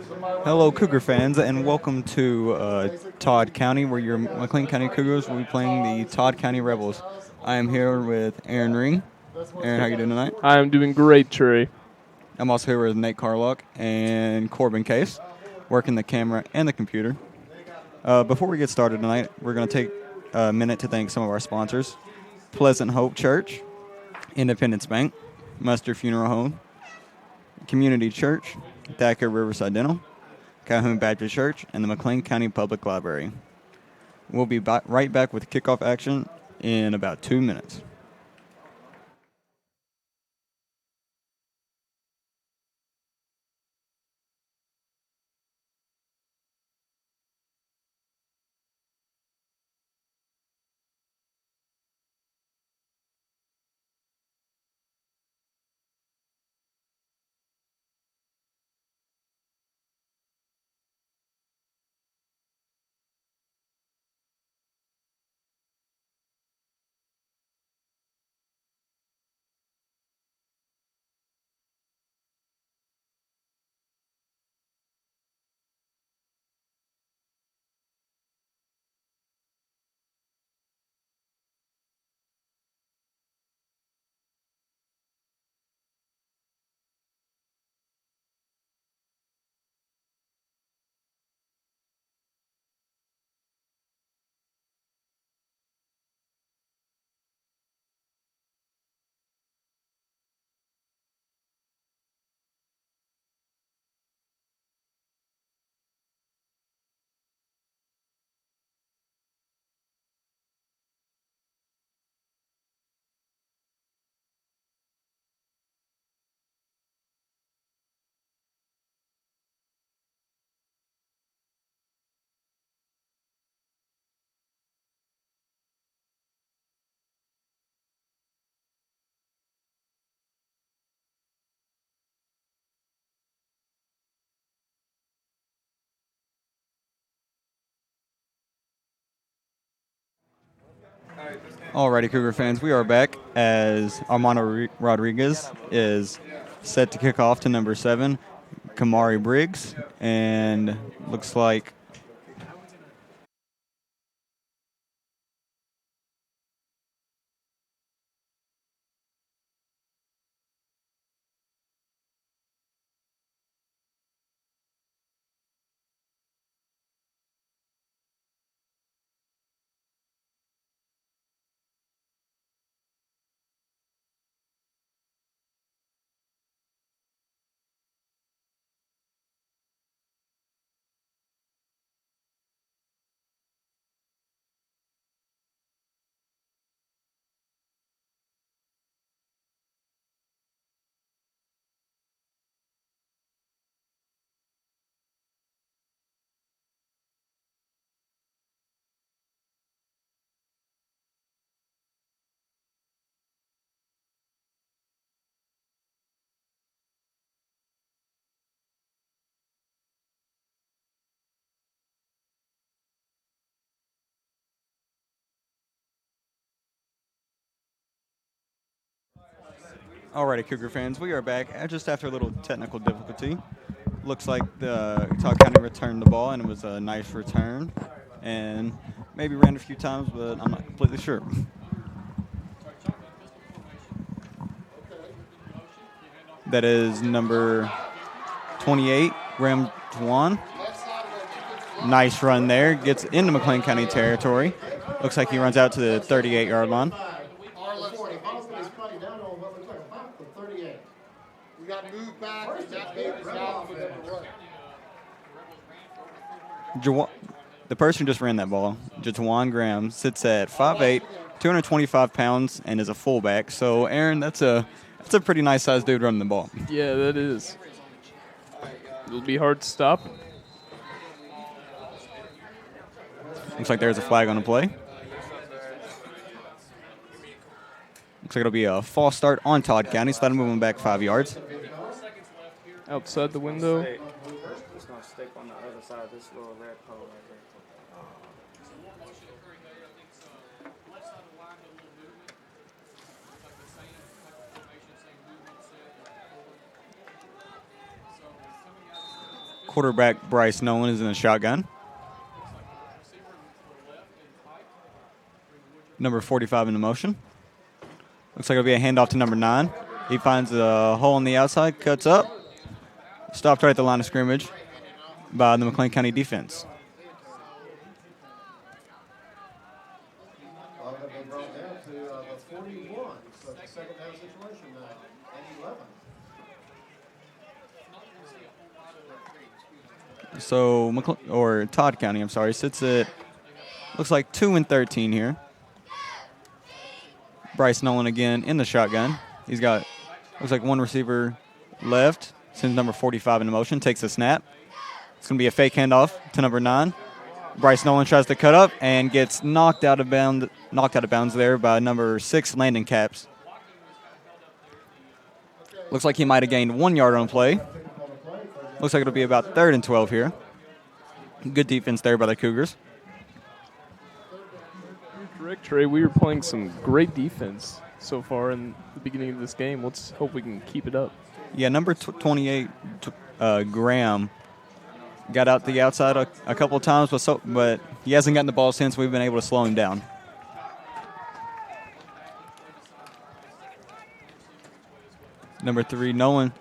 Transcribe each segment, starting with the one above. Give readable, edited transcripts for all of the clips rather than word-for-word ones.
Hello, Cougar fans, and welcome to Todd County, where your McLean County Cougars will be playing the Todd County Rebels. I am here with Aaron Ring. Aaron, how you doing tonight? I am doing great, Trey. I'm also here with Nate Carlock and Corbin Case, working the camera and the computer. Before we get started tonight, we're going to take a minute to thank some of our sponsors: Pleasant Hope Church, Independence Bank, Muster Funeral Home, Community Church, Thacker Riverside Dental, Calhoun Baptist Church, and the McLean County Public Library. We'll be right back with kickoff action in about 2 minutes. Alrighty, Cougar fans, we are back as Armando Rodriguez is set to kick off to number 7, Kamari Briggs, and looks like Alrighty, Cougar fans, we are back just after a little technical difficulty. Looks like the Todd County returned the ball, and it was a nice return, and maybe ran a few times, but I'm not completely sure. That is number 28, Graham Dwan. Nice run there. Gets into McLean County territory. Looks like he runs out to the 38-yard line. We got moved back. The person who just ran that ball, Jawan Graham, sits at 5'8", 225 pounds, and is a fullback. So, Aaron, that's a pretty nice-sized dude running the ball. Yeah, that is. It'll be hard to stop. Looks like there's a flag on the play. Looks like it'll be a false start on Todd County, so that'll move him back 5 yards. Outside the window. It's going to stick on the other side of this little red pole right there. Quarterback Bryce Nolan is in the shotgun. Number 45 in the motion. Looks like it'll be a handoff to number 9. He finds a hole on the outside, cuts up. Stopped right at the line of scrimmage by the McLean County defense. They brought down to the 41, so it's a second down situation now, and 11. So Todd County, I'm sorry, sits at looks like 2 and 13 here. Bryce Nolan again in the shotgun. He's got looks like one receiver left. Sends number 45 in motion, takes a snap. It's going to be a fake handoff to number 9. Bryce Nolan tries to cut up and gets knocked out of bounds there by number 6, Landon Capps. Looks like he might have gained 1 yard on play. Looks like it'll be about 3rd and 12 here. Good defense there by the Cougars. Correct, Trey. We were playing some great defense so far in the beginning of this game. Let's hope we can keep it up. Yeah, number 28, Graham, got out the outside a couple of times, but he hasn't gotten the ball since. We've been able to slow him down. Number 3, Nolan,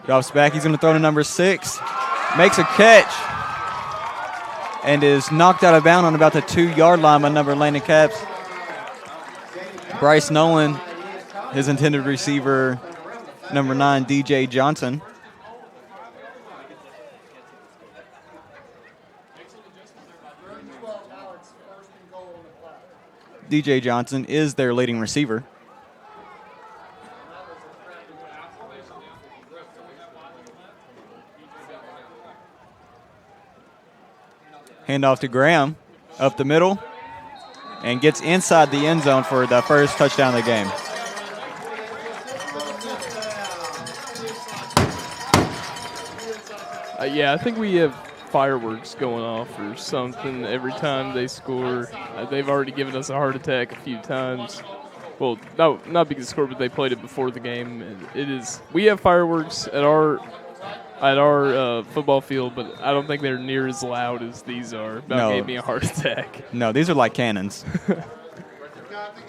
drops back. He's going to throw to number 6. Makes a catch and is knocked out of bounds on about the 2-yard line by number Landon Capps. Bryce Nolan, his intended receiver, number 9, DJ Johnson. DJ Johnson is their leading receiver. Handoff to Graham up the middle and gets inside the end zone for the first touchdown of the game. Yeah, I think we have fireworks going off or something every time they score. They've already given us a heart attack a few times. Well, no, not because they scored, but they played it before the game. We have fireworks at our football field, but I don't think they're near as loud as these are. That gave me a heart attack. No, these are like cannons.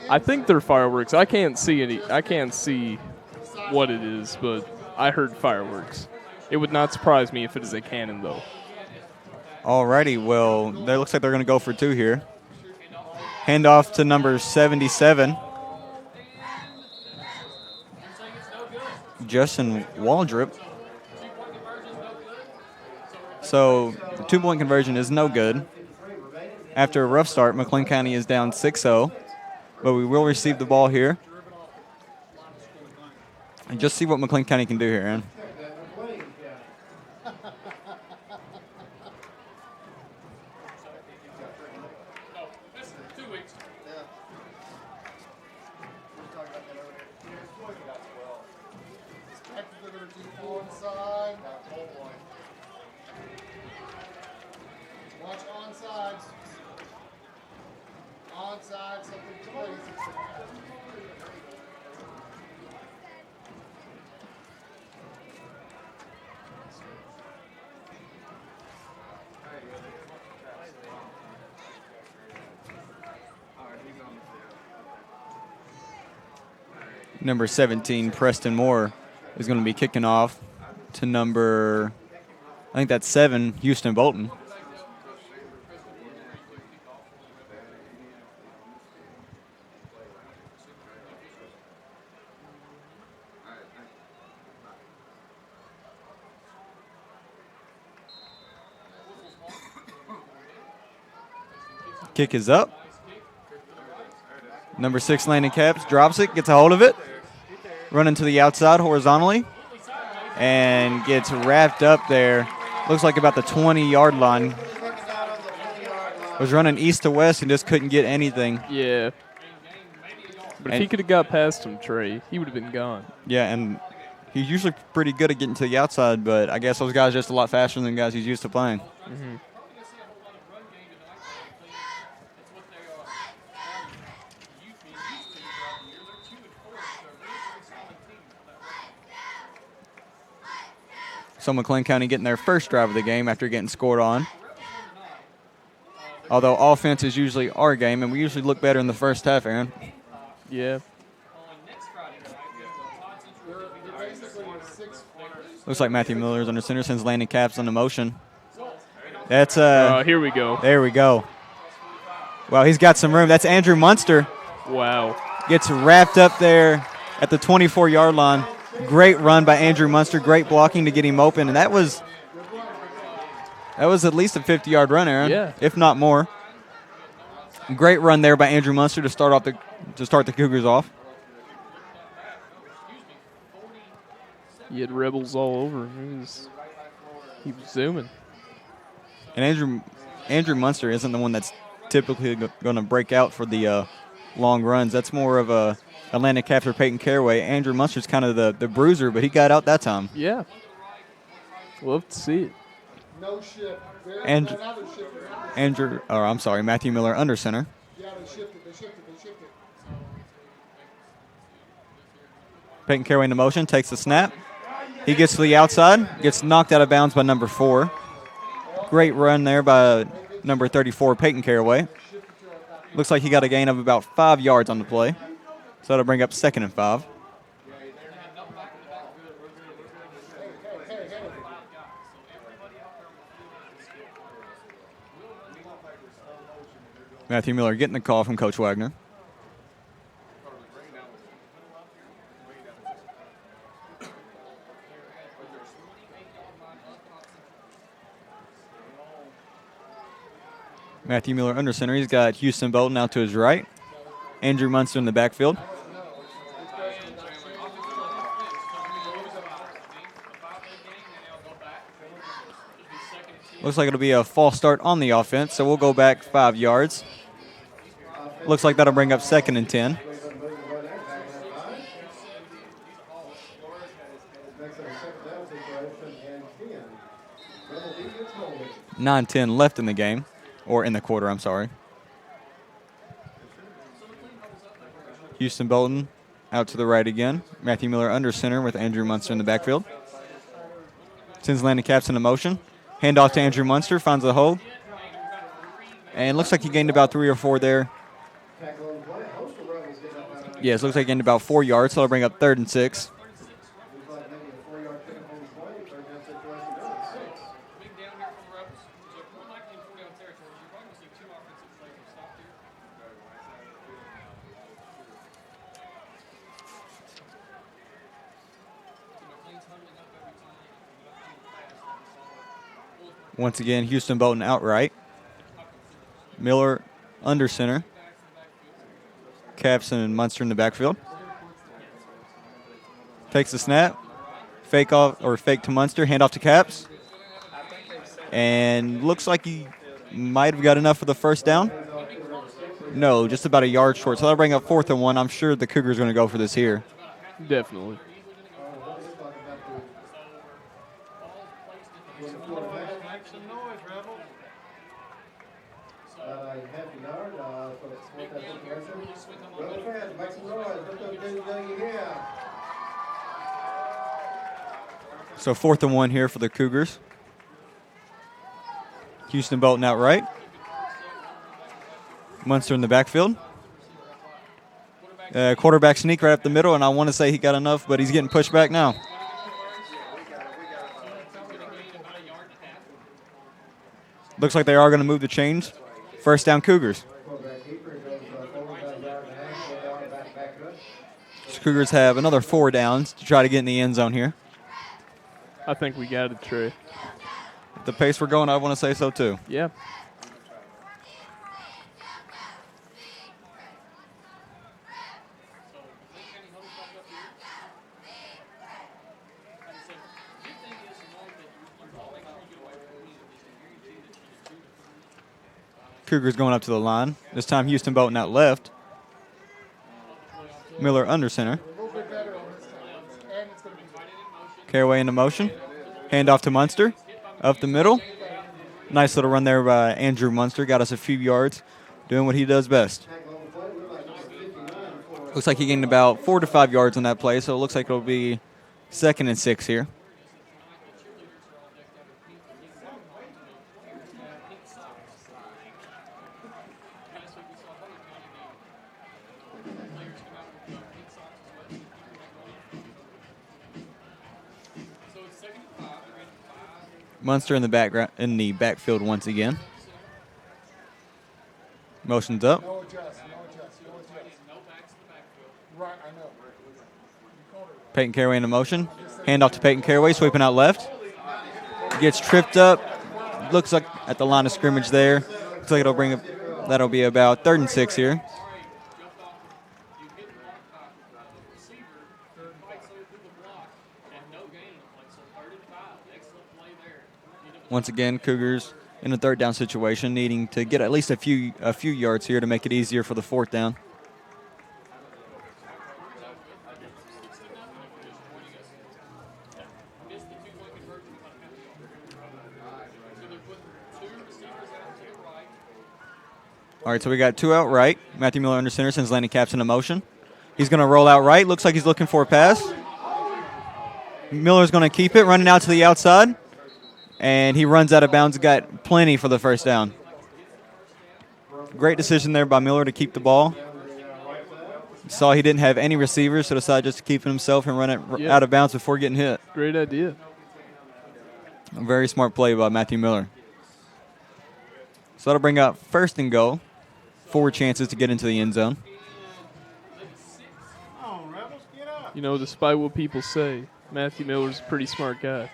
I think they're fireworks. I can't see what it is, but I heard fireworks. It would not surprise me if it is a cannon, though. Alrighty, well, it looks like they're going to go for 2 here. Handoff to number 77. Justin Waldrop. So the 2-point conversion is no good. After a rough start, McLean County is down 6-0, but we will receive the ball here. And just see what McLean County can do here, Aaron. Number 17, Preston Moore, is going to be kicking off to number, I think that's 7, Houston Bolton. Kick is up. Number 6, Landon Capps, drops it, gets a hold of it, running to the outside horizontally, and gets wrapped up there. Looks like about the 20-yard line. Was running east to west and just couldn't get anything. Yeah. But if he could have got past him, Trey, he would have been gone. Yeah, and he's usually pretty good at getting to the outside, but I guess those guys are just a lot faster than the guys he's used to playing. Mm-hmm. So McLean County getting their first drive of the game after getting scored on. Although offense is usually our game, and we usually look better in the first half, Aaron. Yeah. Looks like Matthew Miller's under center, sends Landon Caps on the motion. That's here we go. There we go. Well, he's got some room. That's Andrew Munster. Wow. Gets wrapped up there at the 24-yard line. Great run by Andrew Munster. Great blocking to get him open, and that was at least a 50-yard run, Aaron. Yeah. If not more. Great run there by Andrew Munster to start the Cougars off. He had Rebels all over him. He was zooming. And Andrew Munster isn't the one that's typically going to break out for the long runs. That's more of a Landon Caps or Peyton Caraway. Andrew Munster's kind of the bruiser, but he got out that time. Yeah. Love to see it. No shift. Matthew Miller under center. Yeah, they shifted. Peyton Caraway in the motion, takes the snap. He gets to the outside, gets knocked out of bounds by number 4. Great run there by number 34, Peyton Caraway. Looks like he got a gain of about 5 yards on the play. So that'll bring up 2nd and 5. Matthew Miller getting the call from Coach Wagner. Matthew Miller under center. He's got Houston Bolton out to his right. Andrew Munster in the backfield. Looks like it'll be a false start on the offense, so we'll go back 5 yards. Looks like that'll bring up 2nd and 10. 9:10 left in the game, or in the quarter, I'm sorry. Houston Bolton out to the right again. Matthew Miller under center with Andrew Munster in the backfield. Sends Landon Caps into motion. Handoff to Andrew Munster, finds the hole. And looks like he gained about 3 or 4 there. Yes, looks like he gained about 4 yards, so that'll bring up 3rd and 6. Once again, Houston Bolton outright. Miller under center. Capson and Munster in the backfield. Takes the snap. Fake to Munster. Handoff to Caps. And looks like he might have got enough for the first down. No, just about a yard short. So that'll bring up 4th and 1. I'm sure the Cougars are going to go for this here. Definitely. So 4th and 1 here for the Cougars. Houston Bolton outright. Munster in the backfield. Quarterback sneak right up the middle, and I want to say he got enough, but he's getting pushed back now. Looks like they are going to move the chains. First down, Cougars. So Cougars have another 4 downs to try to get in the end zone here. I think we got it, Trey. At the pace we're going, I want to say so too. Yeah. Cougars going up to the line. This time Houston Bolton out left. Miller under center. Caraway into motion. Handoff to Munster. Up the middle. Nice little run there by Andrew Munster. Got us a few yards. Doing what he does best. Looks like he gained about 4 to 5 yards on that play, so it looks like it'll be 2nd and 6 here. Munster in the backfield once again. Motion's up. No adjust. Right, I know. Peyton Caraway in the motion. Hand off to Peyton Caraway, sweeping out left. Gets tripped up. Looks like at the line of scrimmage there. Looks like that'll be about 3rd and 6 here. Once again, Cougars in a 3rd down situation, needing to get at least a few yards here to make it easier for the 4th down. All right, so we got 2 out right. Matthew Miller under center sends Landon Capps in motion. He's going to roll out right. Looks like he's looking for a pass. Miller's going to keep it, running out to the outside. And he runs out of bounds. Got plenty for the 1st down. Great decision there by Miller to keep the ball. Saw he didn't have any receivers, so decided just to keep it himself and run it out of bounds before getting hit. Great idea. A very smart play by Matthew Miller. So that'll bring up 1st and goal. 4 chances to get into the end zone. You know, despite what people say, Matthew Miller's a pretty smart guy.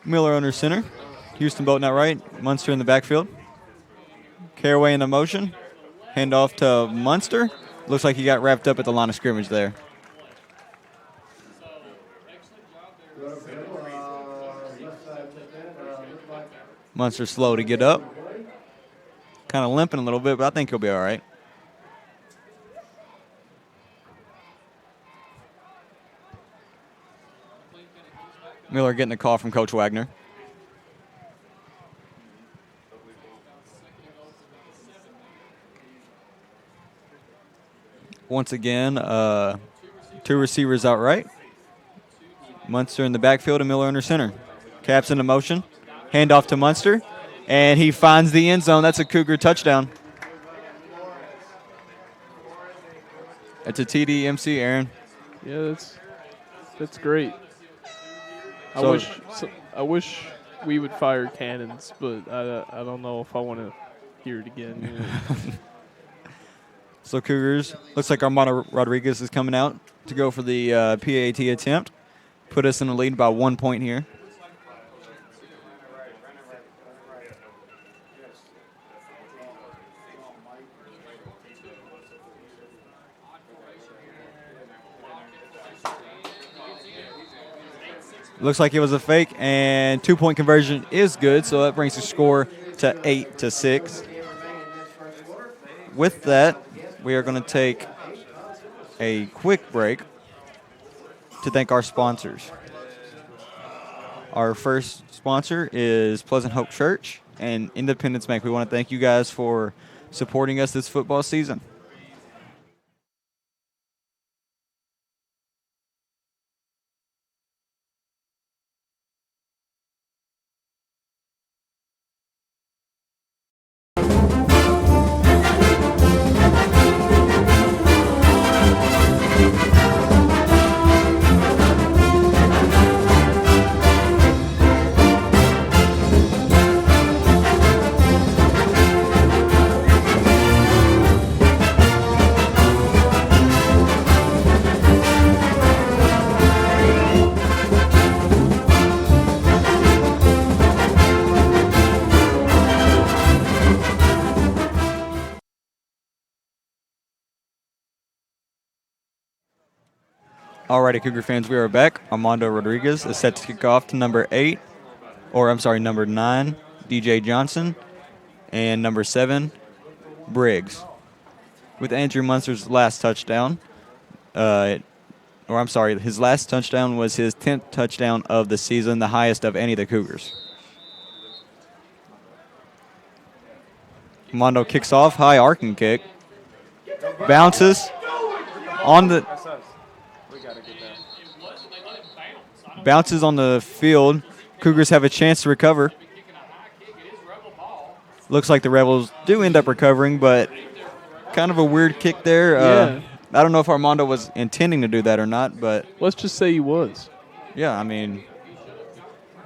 Miller under center. Houston Bolton out right. Munster in the backfield. Caraway in the motion. Hand off to Munster. Looks like he got wrapped up at the line of scrimmage there. Munster's slow to get up. Kind of limping a little bit, but I think he'll be all right. Miller getting a call from Coach Wagner. Once again, 2 receivers out right. Munster in the backfield and Miller under center. Capps into motion. Hand off to Munster. And he finds the end zone. That's a Cougar touchdown. That's a TD MC, Aaron. Yeah, that's great. So, I wish we would fire cannons, but I don't know if I want to hear it again. So Cougars, looks like Armando Rodriguez is coming out to go for the PAT attempt. Put us in the lead by 1 point here. Looks like it was a fake, and 2-point conversion is good, so that brings the score to 8-6. With that, we are going to take a quick break to thank our sponsors. Our first sponsor is Pleasant Hope Church and Independence Bank. We want to thank you guys for supporting us this football season. Alrighty, Cougar fans, we are back. Armando Rodriguez is set to kick off to number 9, DJ Johnson, and number 7, Briggs. With Andrew Munster's last touchdown, his last touchdown was his 10th touchdown of the season, the highest of any of the Cougars. Armando kicks off, high arcing kick, bounces on the... Bounces on the field. Cougars have a chance to recover. Looks like the Rebels do end up recovering, but kind of a weird kick there. Yeah. I don't know if Armando was intending to do that or not, but Let's just say he was. yeah, I mean,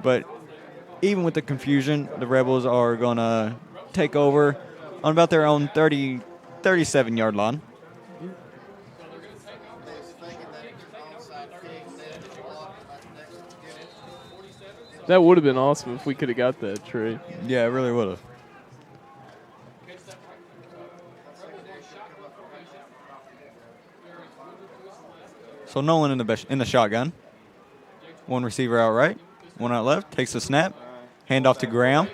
but even with the confusion, the Rebels are going to take over on about their own 37-yard line. That would have been awesome if we could have got that, Trey. Yeah, it really would have. So Nolan in the shotgun. One receiver out right, one out left. Takes the snap. Handoff to Graham.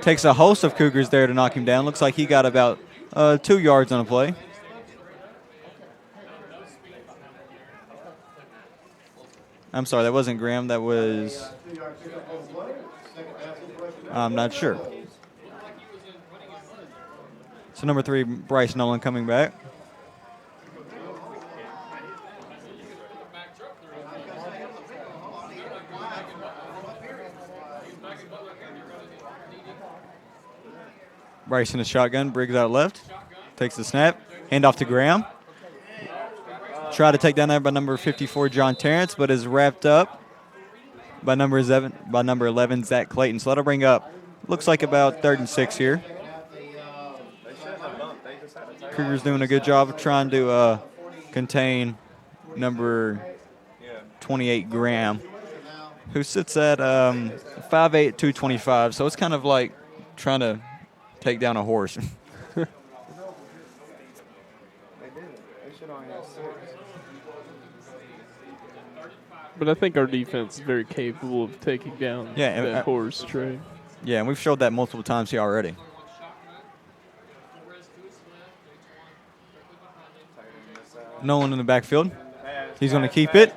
Takes a host of Cougars there to knock him down. Looks like he got about 2 yards on a play. I'm sorry, that wasn't Graham. That was... I'm not sure. So number 3, Bryce Nolan coming back. Bryce in the shotgun. Briggs out left. Takes the snap. Handoff to Graham. Try to take down there by number 54, John Terrence, but is wrapped up by number 11, Zach Clayton. So that'll bring up, looks like about 3rd and 6 here. Cougars doing a good job of trying to contain number 28, Graham, who sits at 5'8", 225. So it's kind of like trying to take down a horse. But I think our defense is very capable of taking down that horse, Trey. Yeah, and we've showed that multiple times here already. Nolan in the backfield. He's going to keep it.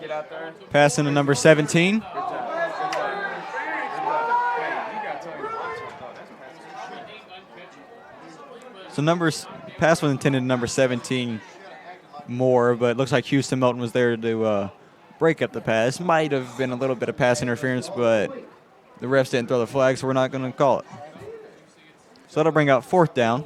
Pass into number 17. So pass was intended to number 17 more, but it looks like Houston Melton was there to break up the pass. Might have been a little bit of pass interference, but the refs didn't throw the flag, so we're not going to call it. So that'll bring out 4th down.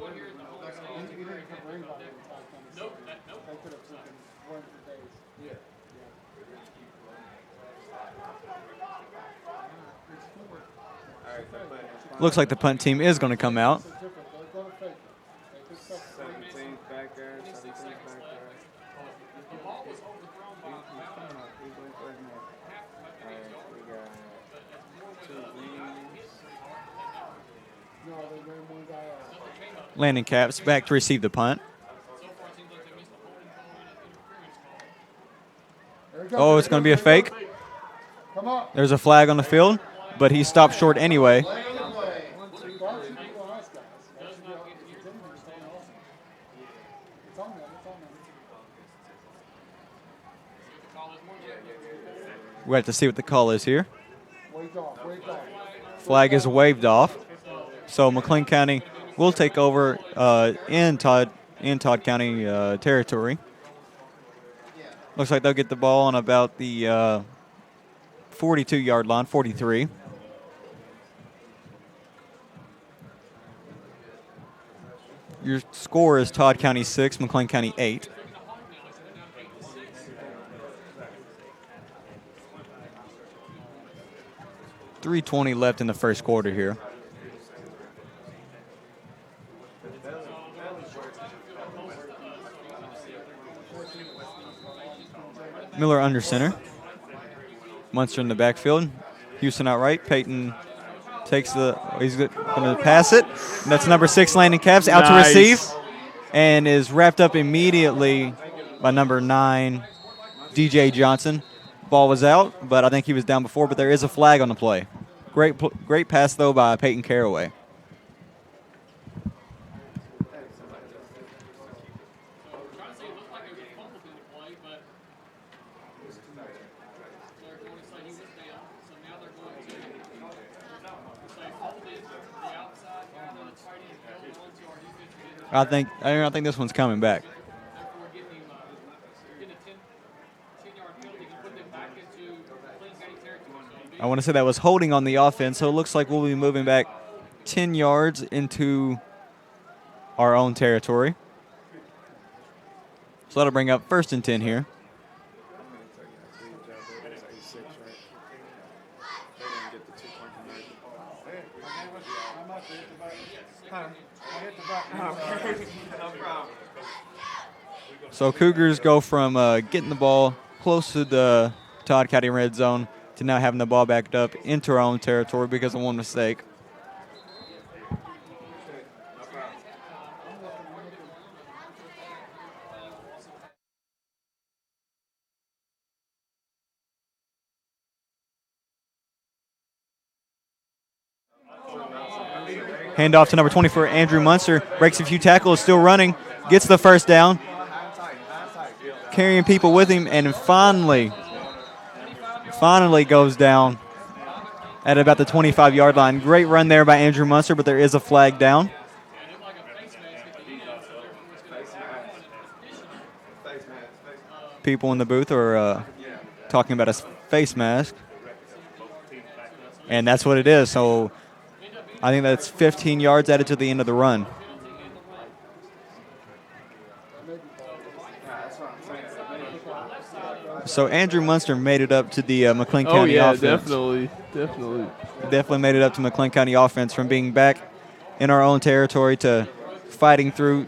Looks like the punt team is going to come out. Landon Caps back to receive the punt. Oh, it's going to be a fake. There's a flag on the field, but he stopped short anyway. We have to see what the call is here. Flag is waved off. So McLean County will take over in Todd County territory. Looks like they'll get the ball on about the 42-yard line, 43. Your score is Todd County 6, McLean County 8. .320 left in the first quarter here. Miller under center. Munster in the backfield. Houston outright. Peyton takes he's going to pass it. And that's number 6, Landon Caps, out to receive. And is wrapped up immediately by number 9, DJ Johnson. Ball was out, but I think he was down before, but there is a flag on the play. Great pass, though, by Peyton Caraway. I think this one's coming back. I want to say that was holding on the offense, so it looks like we'll be moving back 10 yards into our own territory. So that'll bring up 1st and 10 here. So Cougars go from getting the ball close to the Todd County red zone to now having the ball backed up into our own territory because of one mistake. Handoff to number 24, Andrew Munster. Breaks a few tackles, still running. Gets the 1st down. Carrying people with him, and finally goes down at about the 25-yard line. Great run there by Andrew Munster, but there is a flag down. People in the booth are talking about a face mask. And that's what it is. So I think that's 15 yards added to the end of the run. So Andrew Munster made it up to the McLean County offense. Definitely. Definitely made it up to McLean County offense from being back in our own territory to fighting through,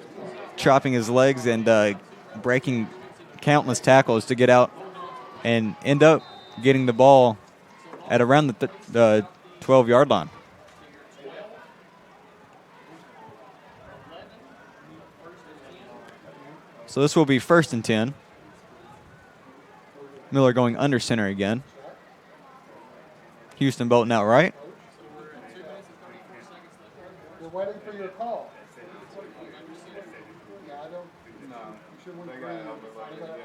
chopping his legs, and breaking countless tackles to get out and end up getting the ball at around the 12-yard line. So this will be 1st and 10. Miller going under center again. Houston Bolton out right. We're waiting for your call.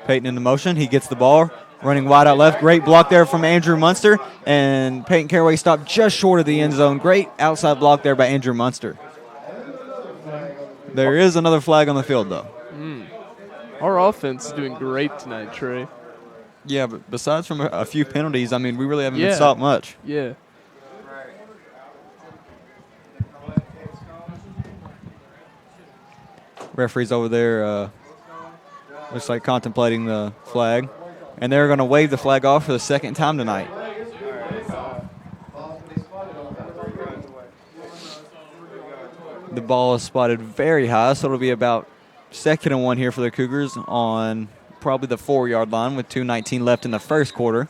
Peyton in the motion. He gets the ball. Running wide out left. Great block there from Andrew Munster. And Peyton Caraway stopped just short of the end zone. Great outside block there by Andrew Munster. There is another flag on the field, though. Our offense is doing great tonight, Trey. Yeah, but besides from a few penalties, I mean, we really haven't been stopped much. Yeah. Referee's over there looks like contemplating the flag. And they're going to wave the flag off for the 2nd time tonight. The ball is spotted very high, so it'll be about 2nd and 1 here for the Cougars on probably the 4-yard line with 2:19 left in the 1st quarter.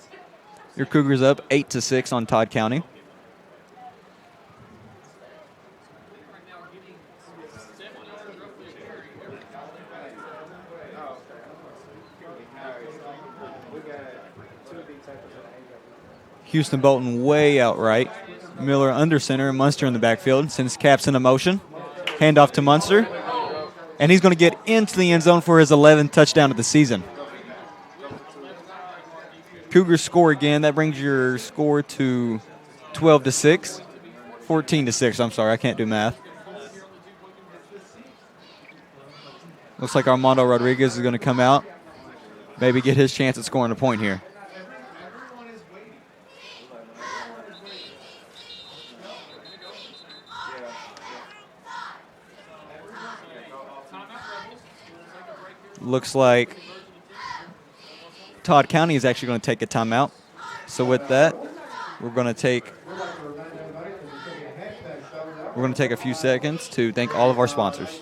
Your Cougars up 8-6 on Todd County. Houston Bolton way out right. Miller under center, Munster in the backfield. Sends Caps into motion. Handoff to Munster. And he's going to get into the end zone for his 11th touchdown of the season. Cougars score again. That brings your score to 12-6. 14-6, I'm sorry. I can't do math. Looks like Armando Rodriguez is going to come out. Maybe get his chance at scoring a point here. Looks like Todd County is actually going to take a timeout. So with that, we're going to take a few seconds to thank all of our sponsors.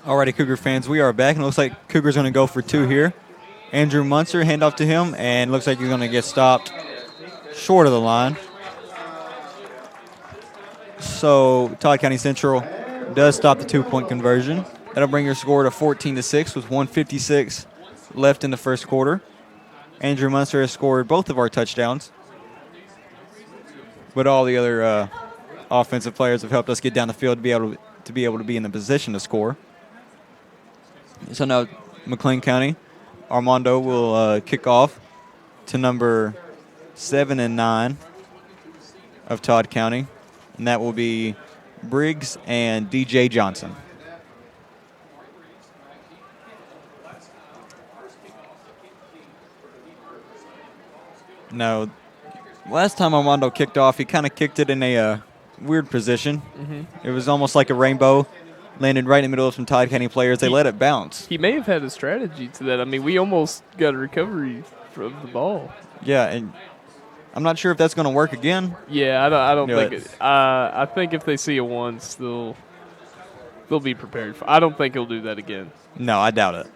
Alrighty, Cougar fans, we are back, and it looks like Cougar's going to go for two here. Andrew Munster, handoff to him, and looks like he's going to get stopped short of the line. So Todd County Central does stop the two-point conversion. That'll bring your score to 14-6 with 1:56 left in the first quarter. Andrew Munster has scored both of our touchdowns, but all the other offensive players have helped us get down the field to be able to be in the position to score. So now McLean County, Armando will kick off to number 7 and 9 of Todd County, and that will be Briggs and DJ Johnson. Now, last time Armando kicked off, he kind of kicked it in a weird position. It was almost like a rainbow. Landed right in the middle of some Todd County players. They let it bounce. He may have had a strategy to that. I mean, we almost got a recovery from the ball. Yeah, and I'm not sure if that's going to work again. Yeah, I don't think it. I think if they see it once, they'll be prepared. I don't think he'll do that again. No, I doubt it.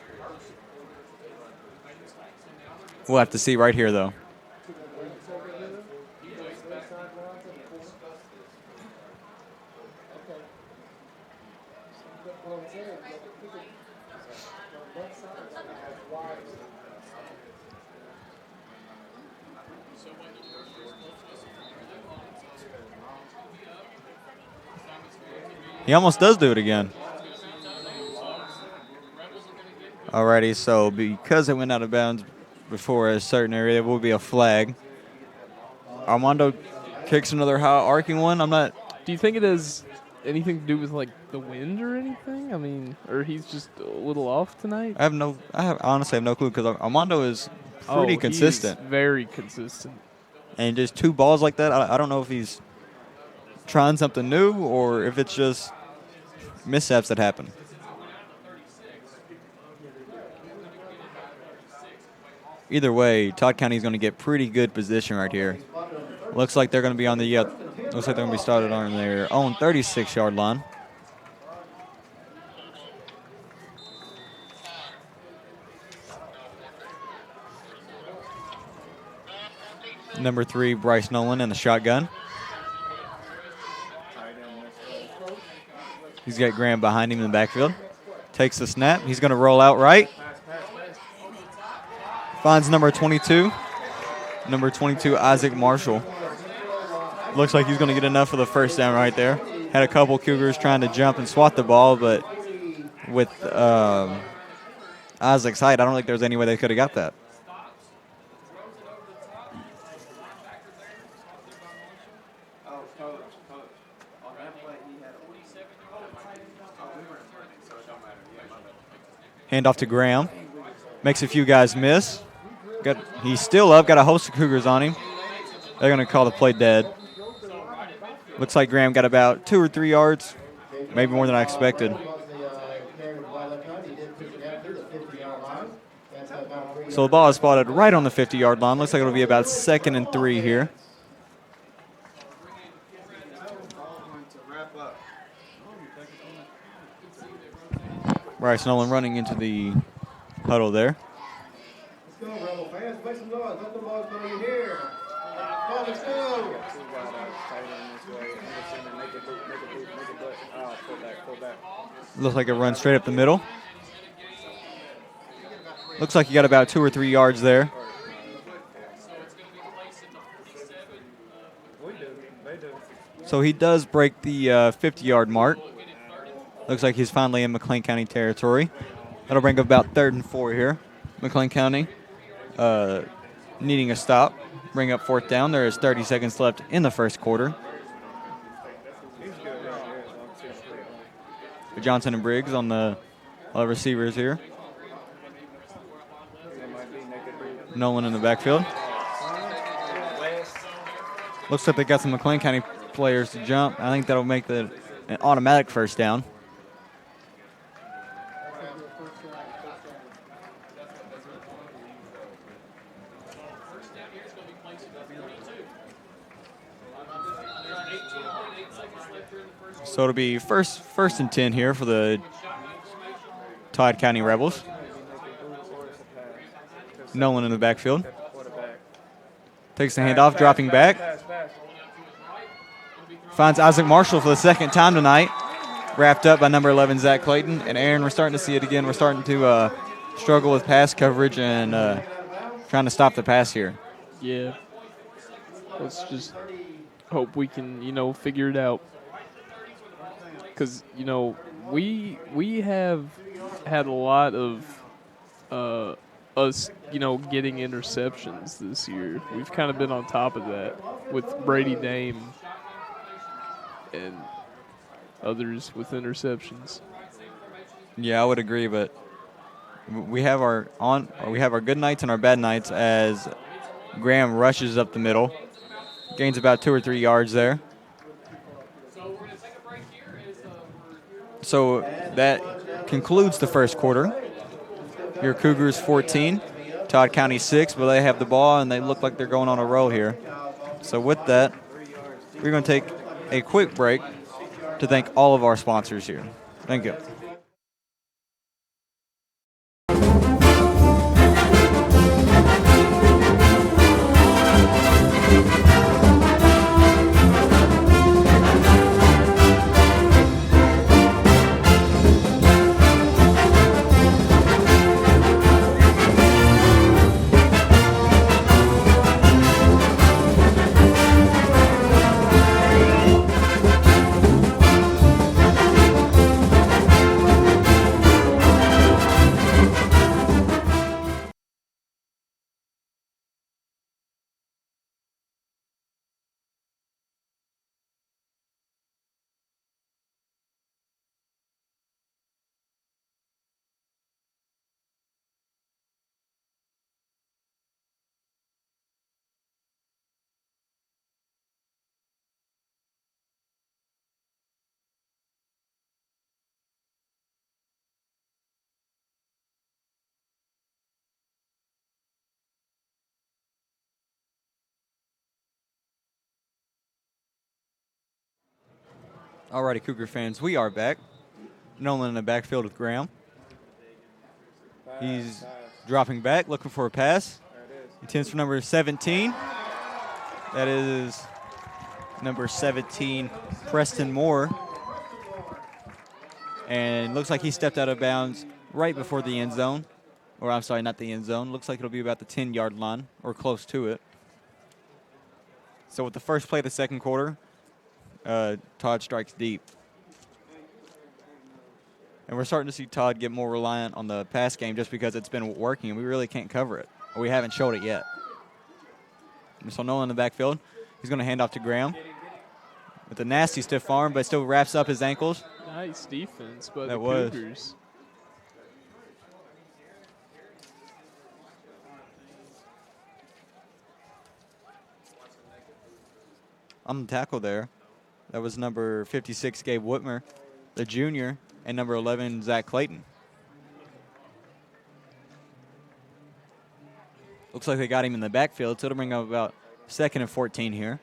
We'll have to see right here, though. He almost does do it again. Alrighty, so because it went out of bounds before a certain area, there will be a flag. Armando kicks another high arcing one. I'm not. Do you think it has anything to do with like the wind or anything? I mean, or he's just a little off tonight? I honestly have no clue because Armando is pretty consistent. He is very consistent. And just two balls like that, I don't know if he's trying something new or if it's just mishaps that happen. Either way, Todd County is going to get pretty good position right here. Looks like they're going to be on the looks like they're going to be started on their own 36-yard line. Number 3, Bryce Nolan in the shotgun. He's got Graham behind him in the backfield. Takes the snap. He's going to roll out right. Finds number 22. Number 22, Isaac Marshall. Looks like he's going to get enough for the first down right there. Had a couple Cougars trying to jump and swat the ball, but with Isaac's height, I don't think there's any way they could have got that. Handoff to Graham. Makes a few guys miss. He's still up. Got a host of Cougars on him. They're going to call the play dead. Looks like Graham got about 2 or 3 yards, maybe more than I expected. So the ball is spotted right on the 50-yard line. Looks like it'll be about 2nd and 3 here. Bryce Nolan running into the huddle there. Let's go, Rebel fans. Make some noise. Let the boys know you're here. Let's go. Looks like it runs straight up the middle. Looks like he got about 2 or 3 yards there. So he does break the 50-yard mark. Looks like he's finally in McLean County territory. That'll bring up about 3rd and 4 here. McLean County needing a stop. Bring up 4th down. There is 30 seconds left in the first quarter. Johnson and Briggs on the receivers here. Nolan in the backfield. Looks like they got some McLean County players to jump. I think that'll make an automatic first down. So it'll be first and 10 here for the Todd County Rebels. Nolan in the backfield. Takes the handoff, dropping back. Finds Isaac Marshall for the second time tonight. Wrapped up by number 11, Zach Clayton. And Aaron, we're starting to see it again. We're starting to struggle with pass coverage and trying to stop the pass here. Yeah. Let's just hope we can, figure it out. Because, we have had a lot of us, getting interceptions this year. We've kind of been on top of that with Brady Dame and others with interceptions. Yeah, I would agree, but we have our good nights and our bad nights as Graham rushes up the middle, gains about 2 or 3 yards there. So that concludes the first quarter. Your Cougars 14, Todd County 6, but they have the ball and they look like they're going on a roll here. So with that, we're going to take a quick break to thank all of our sponsors here. Thank you. Alrighty, Cougar fans, we are back. Nolan in the backfield with Graham. He's dropping back, looking for a pass. Intends for number 17. That is number 17, Preston Moore. And looks like he stepped out of bounds right before the end zone. Or I'm sorry, not the end zone. Looks like it'll be about the 10-yard line or close to it. So with the first play of the second quarter, Todd strikes deep. And we're starting to see Todd get more reliant on the pass game just because it's been working, and we really can't cover it. Or we haven't showed it yet. So Nolan in the backfield. He's going to hand off to Graham with a nasty stiff arm, but still wraps up his ankles. Nice defense by the was. Cougars. On the tackle there, that was number 56, Gabe Whitmer, the junior, and number 11, Zach Clayton. Looks like they got him in the backfield, so it'll bring up about 2nd and 14 here.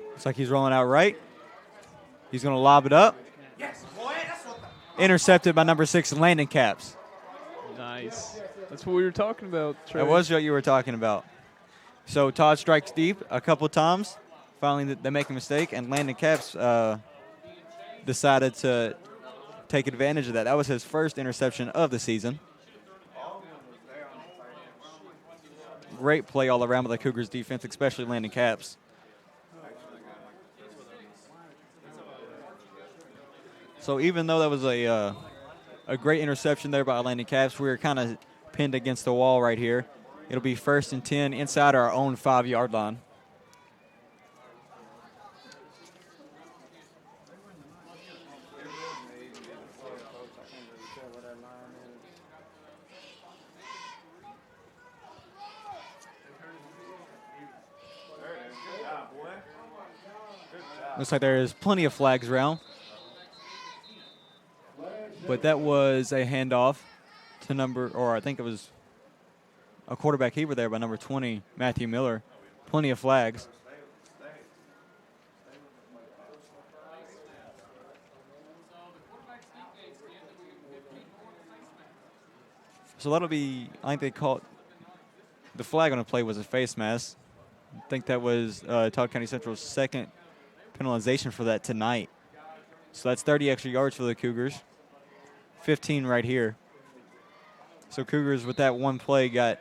Looks like he's rolling out right. He's going to lob it up. Intercepted by number 6, Landon Capps. Nice. That's what we were talking about, Trey. That was what you were talking about. So Todd strikes deep a couple times. Finally, they make a mistake, and Landon Capps decided to take advantage of that. That was his first interception of the season. Great play all around by the Cougars defense, especially Landon Capps. So even though that was a great interception there by Landon Capps, we were kind of pinned against the wall right here. It'll be 1st and 10 inside our own 5-yard line. Looks like there's plenty of flags around. But that was a handoff to I think it was a quarterback keeper there by number 20, Matthew Miller. plenty of flags. So that'll be, I think they called, the flag on the play was a face mask. I think that was Todd County Central's second penalization for that tonight. So that's 30 extra yards for the Cougars. 15 right here. So Cougars with that one play got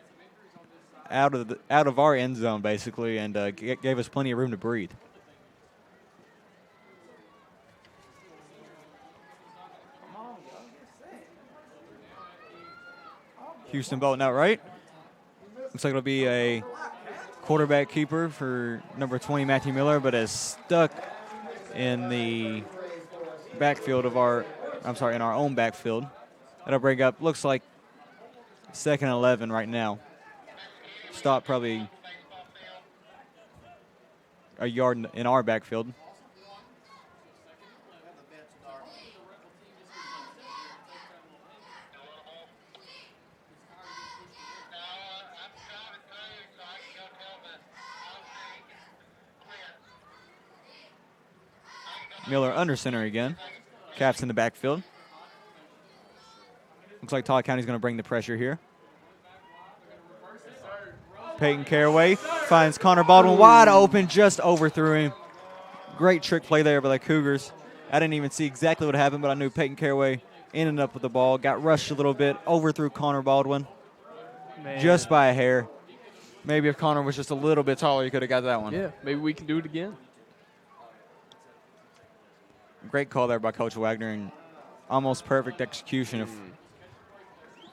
out of our end zone basically, and gave us plenty of room to breathe. Houston Bolton out right. Looks like it'll be a quarterback keeper for number 20, Matthew Miller, but is stuck in the backfield of in our own backfield. That'll bring up, looks like 2nd and 11 right now. Stop probably a yard in our backfield. Miller under center again. Caps in the backfield. Looks like Todd County's going to bring the pressure here. Peyton Caraway finds Connor Baldwin wide open, just overthrew him. Great trick play there by the Cougars. I didn't even see exactly what happened, but I knew Peyton Caraway ended up with the ball, got rushed a little bit, overthrew Connor Baldwin just by a hair. Maybe if Connor was just a little bit taller, he could have got that one. Yeah, maybe we can do it again. Great call there by Coach Wagner, and almost perfect execution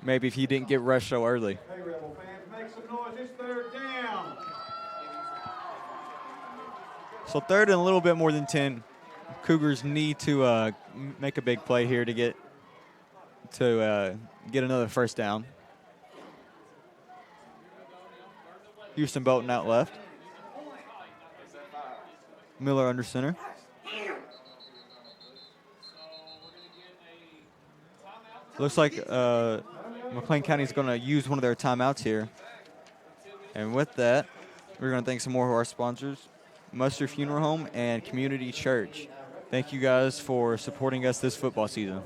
maybe if he didn't get rushed so early. Hey, Rebel fans, make some noise. It's 3rd down. So 3rd and a little bit more than 10. Cougars need to make a big play here to get another first down. Houston Bolton out left. Miller under center. Looks like McLean County is going to use one of their timeouts here. And with that, we're going to thank some more of our sponsors, Mustard Funeral Home and Community Church. Thank you guys for supporting us this football season.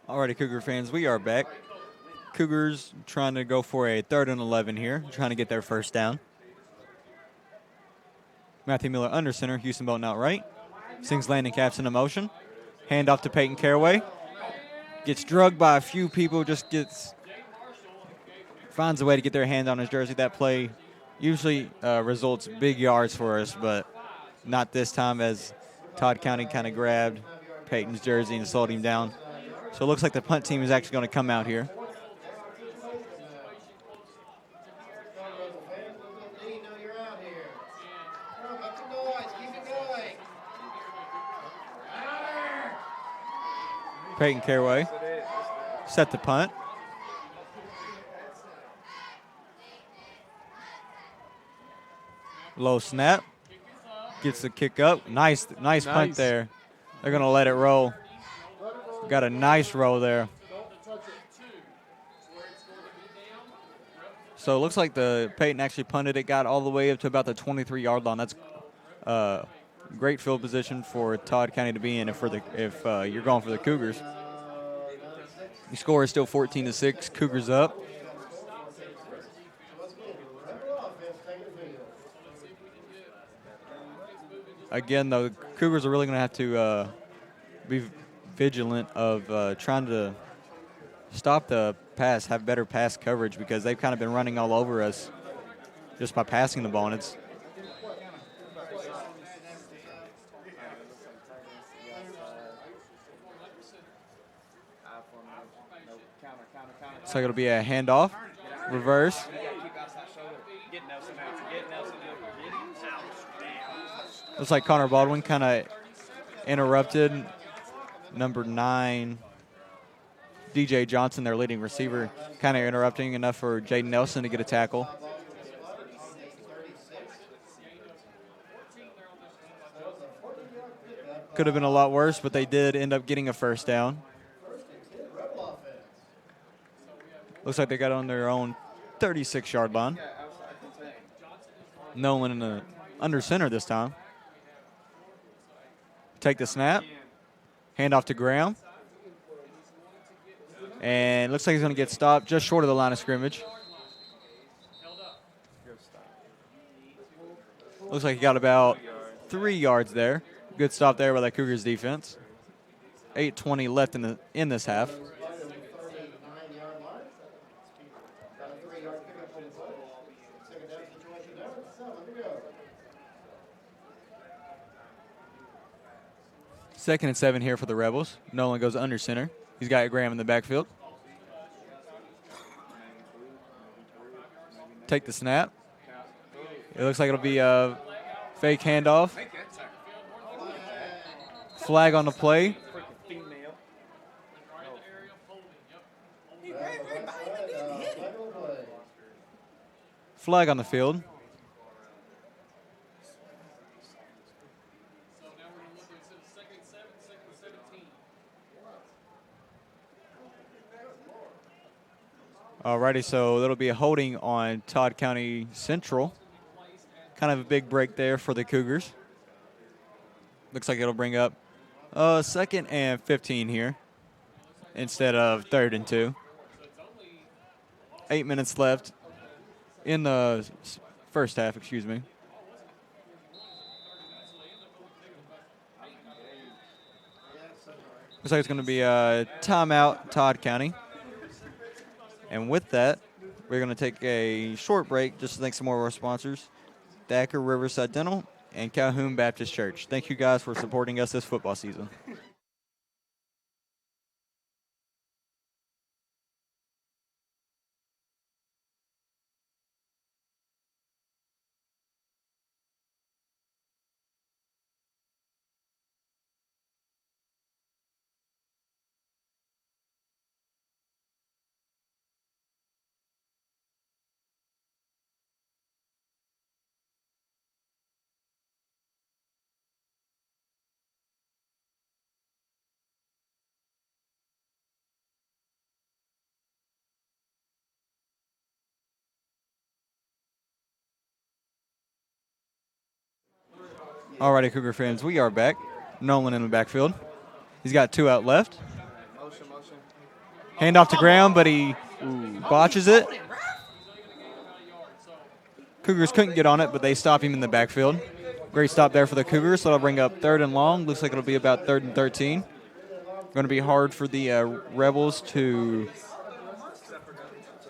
Alrighty, Cougar fans, we are back. Cougars trying to go for a 3rd and 11 here, trying to get their first down. Matthew Miller under center, Houston Bolton out right. Sings landing caps into motion. Hand off to Peyton Caraway. Gets drugged by a few people, finds a way to get their hand on his jersey. That play usually results big yards for us, but not this time, as Todd County kind of grabbed Peyton's jersey and slowed him down. So it looks like the punt team is actually going to come out here. Peyton Caraway set the punt. Low snap. Gets the kick up. Nice punt there. They're going to let it roll. Got a nice roll there. So it looks like the Peyton actually punted it, got all the way up to about the 23-yard line. That's great field position for Todd County to be in if you're going for the Cougars. The score is still 14-6. Cougars up. Again, though, the Cougars are really going to have to be vigilant of trying to stop the pass, have better pass coverage, because they've kind of been running all over us just by passing the ball. And it's so it'll be a handoff, reverse. Looks like Connor Baldwin kind of interrupted number 9, DJ Johnson, their leading receiver, kind of interrupting enough for Jaden Nelson to get a tackle. Could have been a lot worse, but they did end up getting a first down. Looks like they got on their own 36-yard line. Nolan in the under center this time. Take the snap. Hand off to Graham. And looks like he's going to get stopped just short of the line of scrimmage. Looks like he got about 3 yards there. Good stop there by the Cougars defense. 8:20 left in this half. Second and 7 here for the Rebels. Nolan goes under center. He's got Graham in the backfield. Take the snap. It looks like it'll be a fake handoff. Flag on the play. Flag on the field. Alrighty, so that'll be a holding on Todd County Central. Kind of a big break there for the Cougars. Looks like it'll bring up 2nd and 15 here instead of 3rd and 2. 8 minutes left in the first half, excuse me. Looks like it's going to be a timeout, Todd County. And with that, we're going to take a short break just to thank some more of our sponsors, Thacker Riverside Dental and Calhoun Baptist Church. Thank you guys for supporting us this football season. Alrighty, Cougar fans, we are back. Nolan in the backfield. He's got 2 out left. Hand off to Graham, but he botches it. Cougars couldn't get on it, but they stop him in the backfield. Great stop there for the Cougars, so it'll bring up 3rd and long. Looks like it'll be about 3rd and 13. Going to be hard for the Rebels to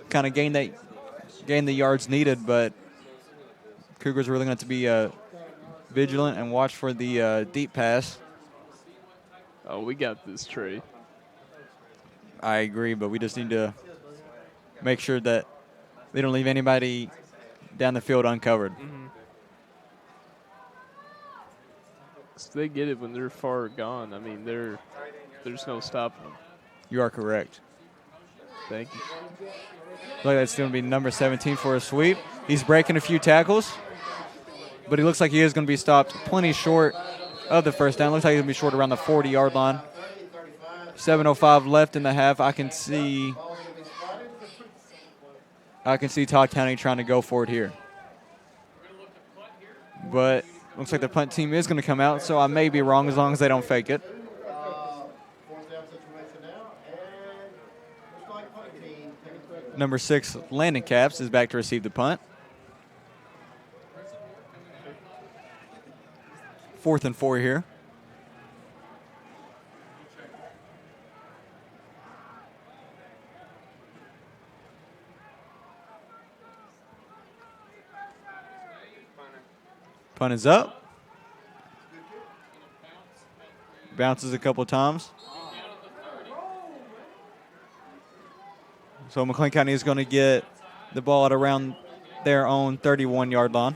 kind of gain the yards needed, but Cougars are really going to have to be vigilant and watch for the deep pass. Oh, we got this, Trey. I agree, but we just need to make sure that they don't leave anybody down the field uncovered. So they get it when they're far gone. I mean, there's no stopping them. You are correct. Thank you. Looks like that's going to be number 17 for a sweep. He's breaking a few tackles, but he looks like he is going to be stopped plenty short of the first down. Looks like he's going to be short around the 40-yard line. 7:05 left in the half. I can see Todd County trying to go for it here. But looks like the punt team is going to come out, so I may be wrong as long as they don't fake it. Number 6, Landon Caps, is back to receive the punt. 4th and 4 here. Punt is up. Bounces a couple times. So McLean County is going to get the ball at around their own 31-yard line.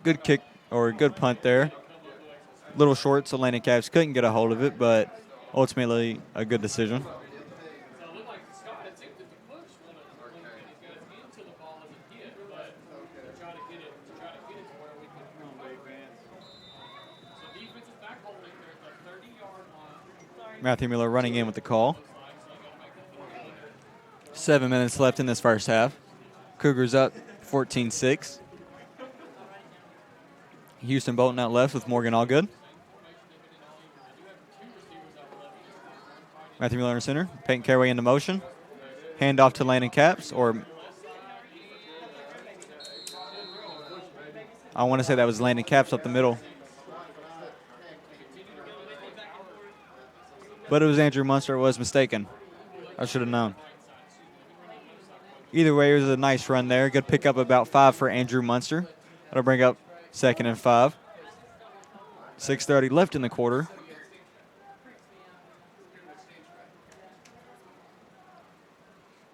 Good kick or good punt there. Little short, so Landon Cavs couldn't get a hold of it, but ultimately a good decision. Matthew Miller running in with the call. 7 minutes left in this first half. Cougars up 14-6. Houston Bolton out left with Morgan Allgood. Matthew Miller in center. Peyton Caraway into motion. Hand off to Landon Caps, or I want to say that was Landon Caps up the middle. But it was Andrew Munster. I was mistaken. I should have known. Either way, it was a nice run there. Good pickup, about 5 for Andrew Munster. That'll bring up 2nd and 5. 6:30 left in the quarter.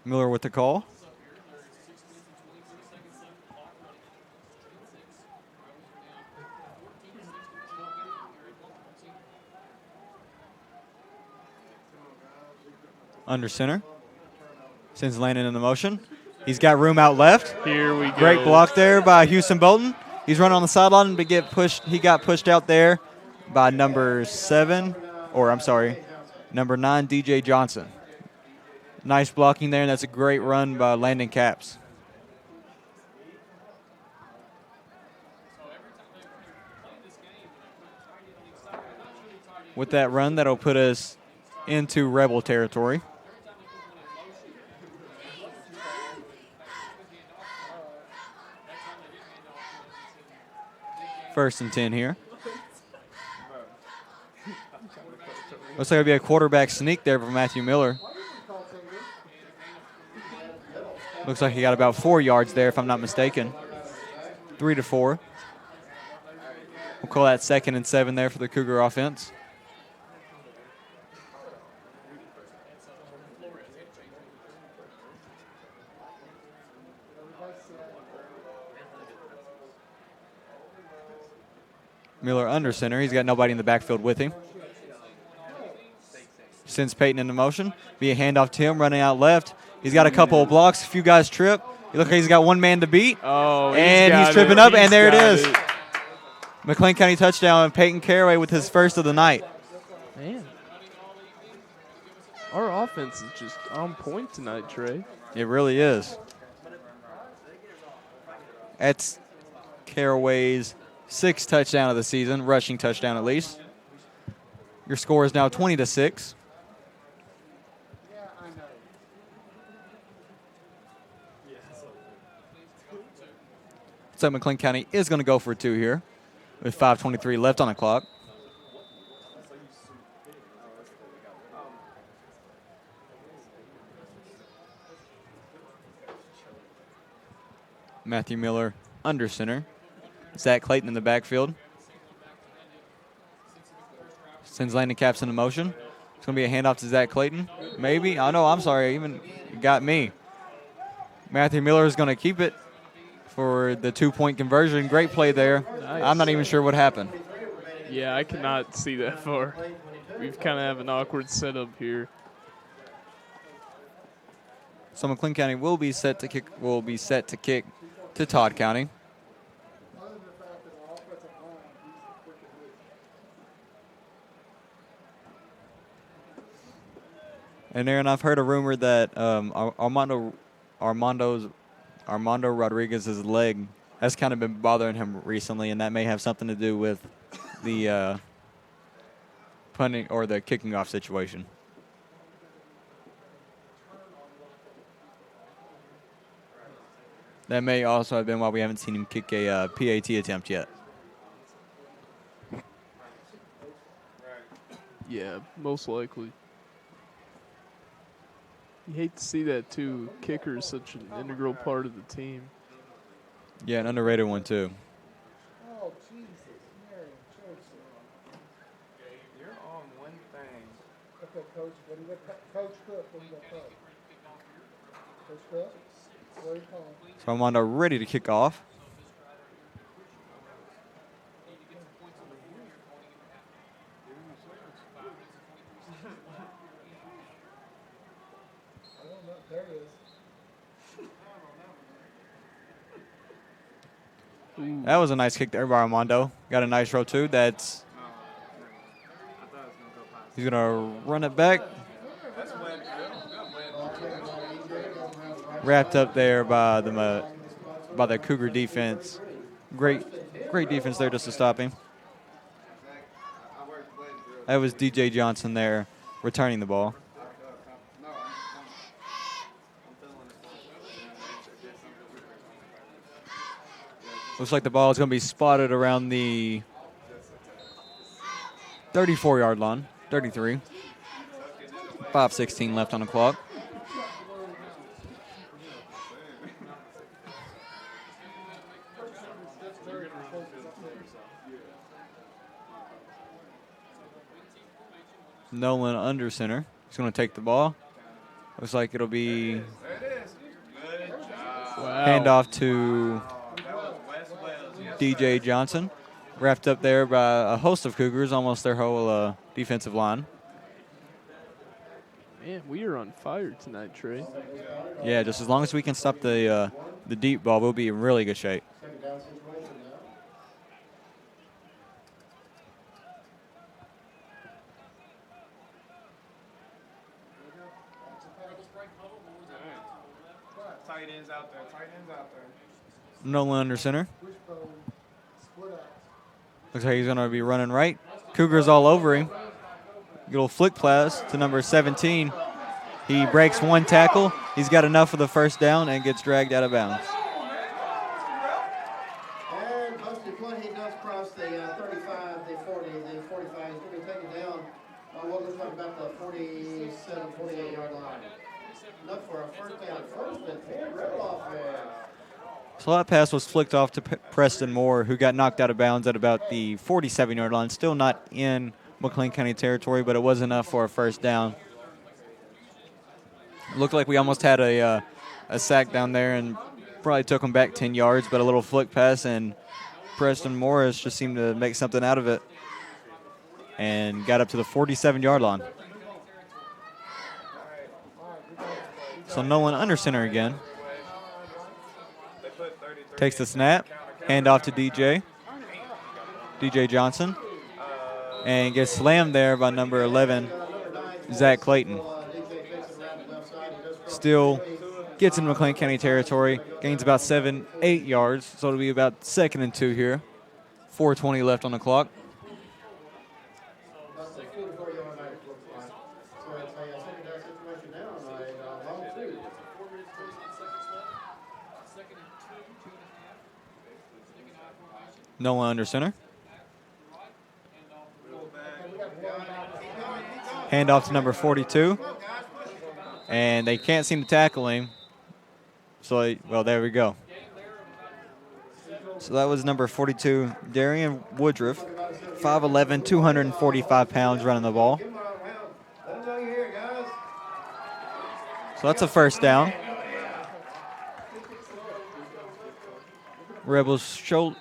Miller with the call. Under center. Sends Landon in the motion. He's got room out left. Here we go. Great block there by Houston Bolton. He's running on the sideline, but he got pushed out there by number 9, DJ Johnson. Nice blocking there, and that's a great run by Landon Caps. With that run, that'll put us into Rebel territory. First and 10 here. Looks like it'll be a quarterback sneak there for Matthew Miller. Looks like he got about 4 yards there, if I'm not mistaken. 3 to 4. We'll call that 2nd and 7 there for the Cougar offense. Miller under center. He's got nobody in the backfield with him. Sends Peyton into motion. Be a handoff to him, running out left. He's got a couple of blocks. A few guys trip. You look like he's got one man to beat. Oh, and he's tripping up, and there it is. McLean County touchdown, and Peyton Caraway with his first of the night. Man. Our offense is just on point tonight, Trey. It really is. That's Caraway's 6th touchdown of the season, rushing touchdown at least. Your score is now 20-6. So McLean County is going to go for 2 here with 5:23 left on the clock. Matthew Miller under center. Zach Clayton in the backfield. Sends Landon Caps into motion. It's going to be a handoff to Zach Clayton. Maybe. Oh, no, I'm sorry. Even got me. Matthew Miller is going to keep it for the 2-point conversion. Great play there. Nice. I'm not even sure what happened. Yeah, I cannot see that far. We've kind of have an awkward setup here. So McLean County will be set to kick to Todd County. And Aaron, I've heard a rumor that Armando Rodriguez's leg has kind of been bothering him recently, and that may have something to do with the punting or the kicking off situation. That may also have been why we haven't seen him kick a PAT attempt yet. Yeah, most likely. You hate to see that, too. Kicker is such an integral part of the team. Yeah, an underrated one, too. Oh, Jesus, Mary, Joseph. You're on one thing. Okay, Coach, what do you got? Coach Cook, what do you got, Coach? Coach Cook, what are you calling? So Armando ready to kick off. I don't know, there it is. Ooh. That was a nice kick there by Armando. Got a nice row, too. That's he's going to run it back. Wrapped up there by the Cougar defense. Great defense there just to stop him. That was DJ Johnson there returning the ball. Looks like the ball is going to be spotted around the 34-yard line, 33. 5:16 left on the clock. Nolan under center. He's going to take the ball. Looks like it'll be handoff to DJ Johnson. Wrapped up there by a host of Cougars, almost their whole defensive line. Man, we are on fire tonight, Trey. Yeah, just as long as we can stop the deep ball, we'll be in really good shape. Second down situation now. Tight ends out there. Tight ends out there. Nolan under center. Wishbone, split out. Looks like he's going to be running right. Cougars all over him. Good little flick pass to number 17. He breaks one tackle. He's got enough for the first down and gets dragged out of bounds. And busted play, he does cross the 35, the 40, the 45. He's going to be taken down on what looks like about the 47, 48-yard line. Enough for a first down. First and 10, Rebel offense. So that pass was flicked off to Preston Moore, who got knocked out of bounds at about the 47-yard line. Still not in McLean County territory, but it was enough for a first down. Looked like we almost had a sack down there and probably took them back 10 yards, but a little flick pass, and Preston Morris just seemed to make something out of it and got up to the 47-yard line. So Nolan under center again. Takes the snap, hand off to DJ Johnson, and gets slammed there by number 11, Zach Clayton. Still gets in McLean County territory, gains about 7-8 yards, so it'll be about 2nd and 2 here. 4:20 left on the clock. Nolan under center. Hand off to number 42. And they can't seem to tackle him. So, well, there we go. So that was number 42, Darian Woodruff, 5'11", 245 pounds running the ball. So that's a first down. Rebels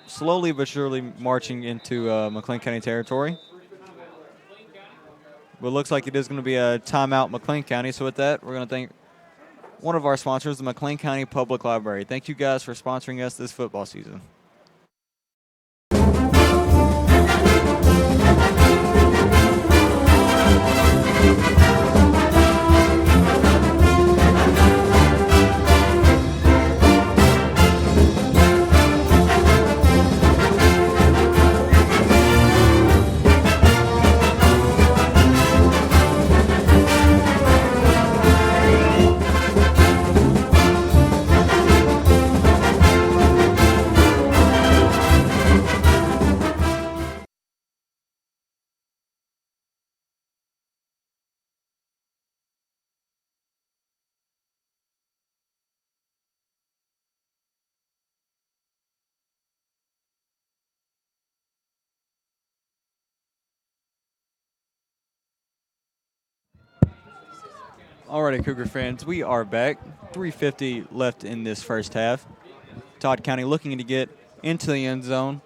slowly but surely marching into McLean County territory. But it looks like it is going to be a timeout McLean County. So with that, we're going to thank one of our sponsors, the McLean County Public Library. Thank you guys for sponsoring us this football season. Alrighty, Cougar fans, we are back. 3:50 left in this first half. Todd County looking to get into the end zone.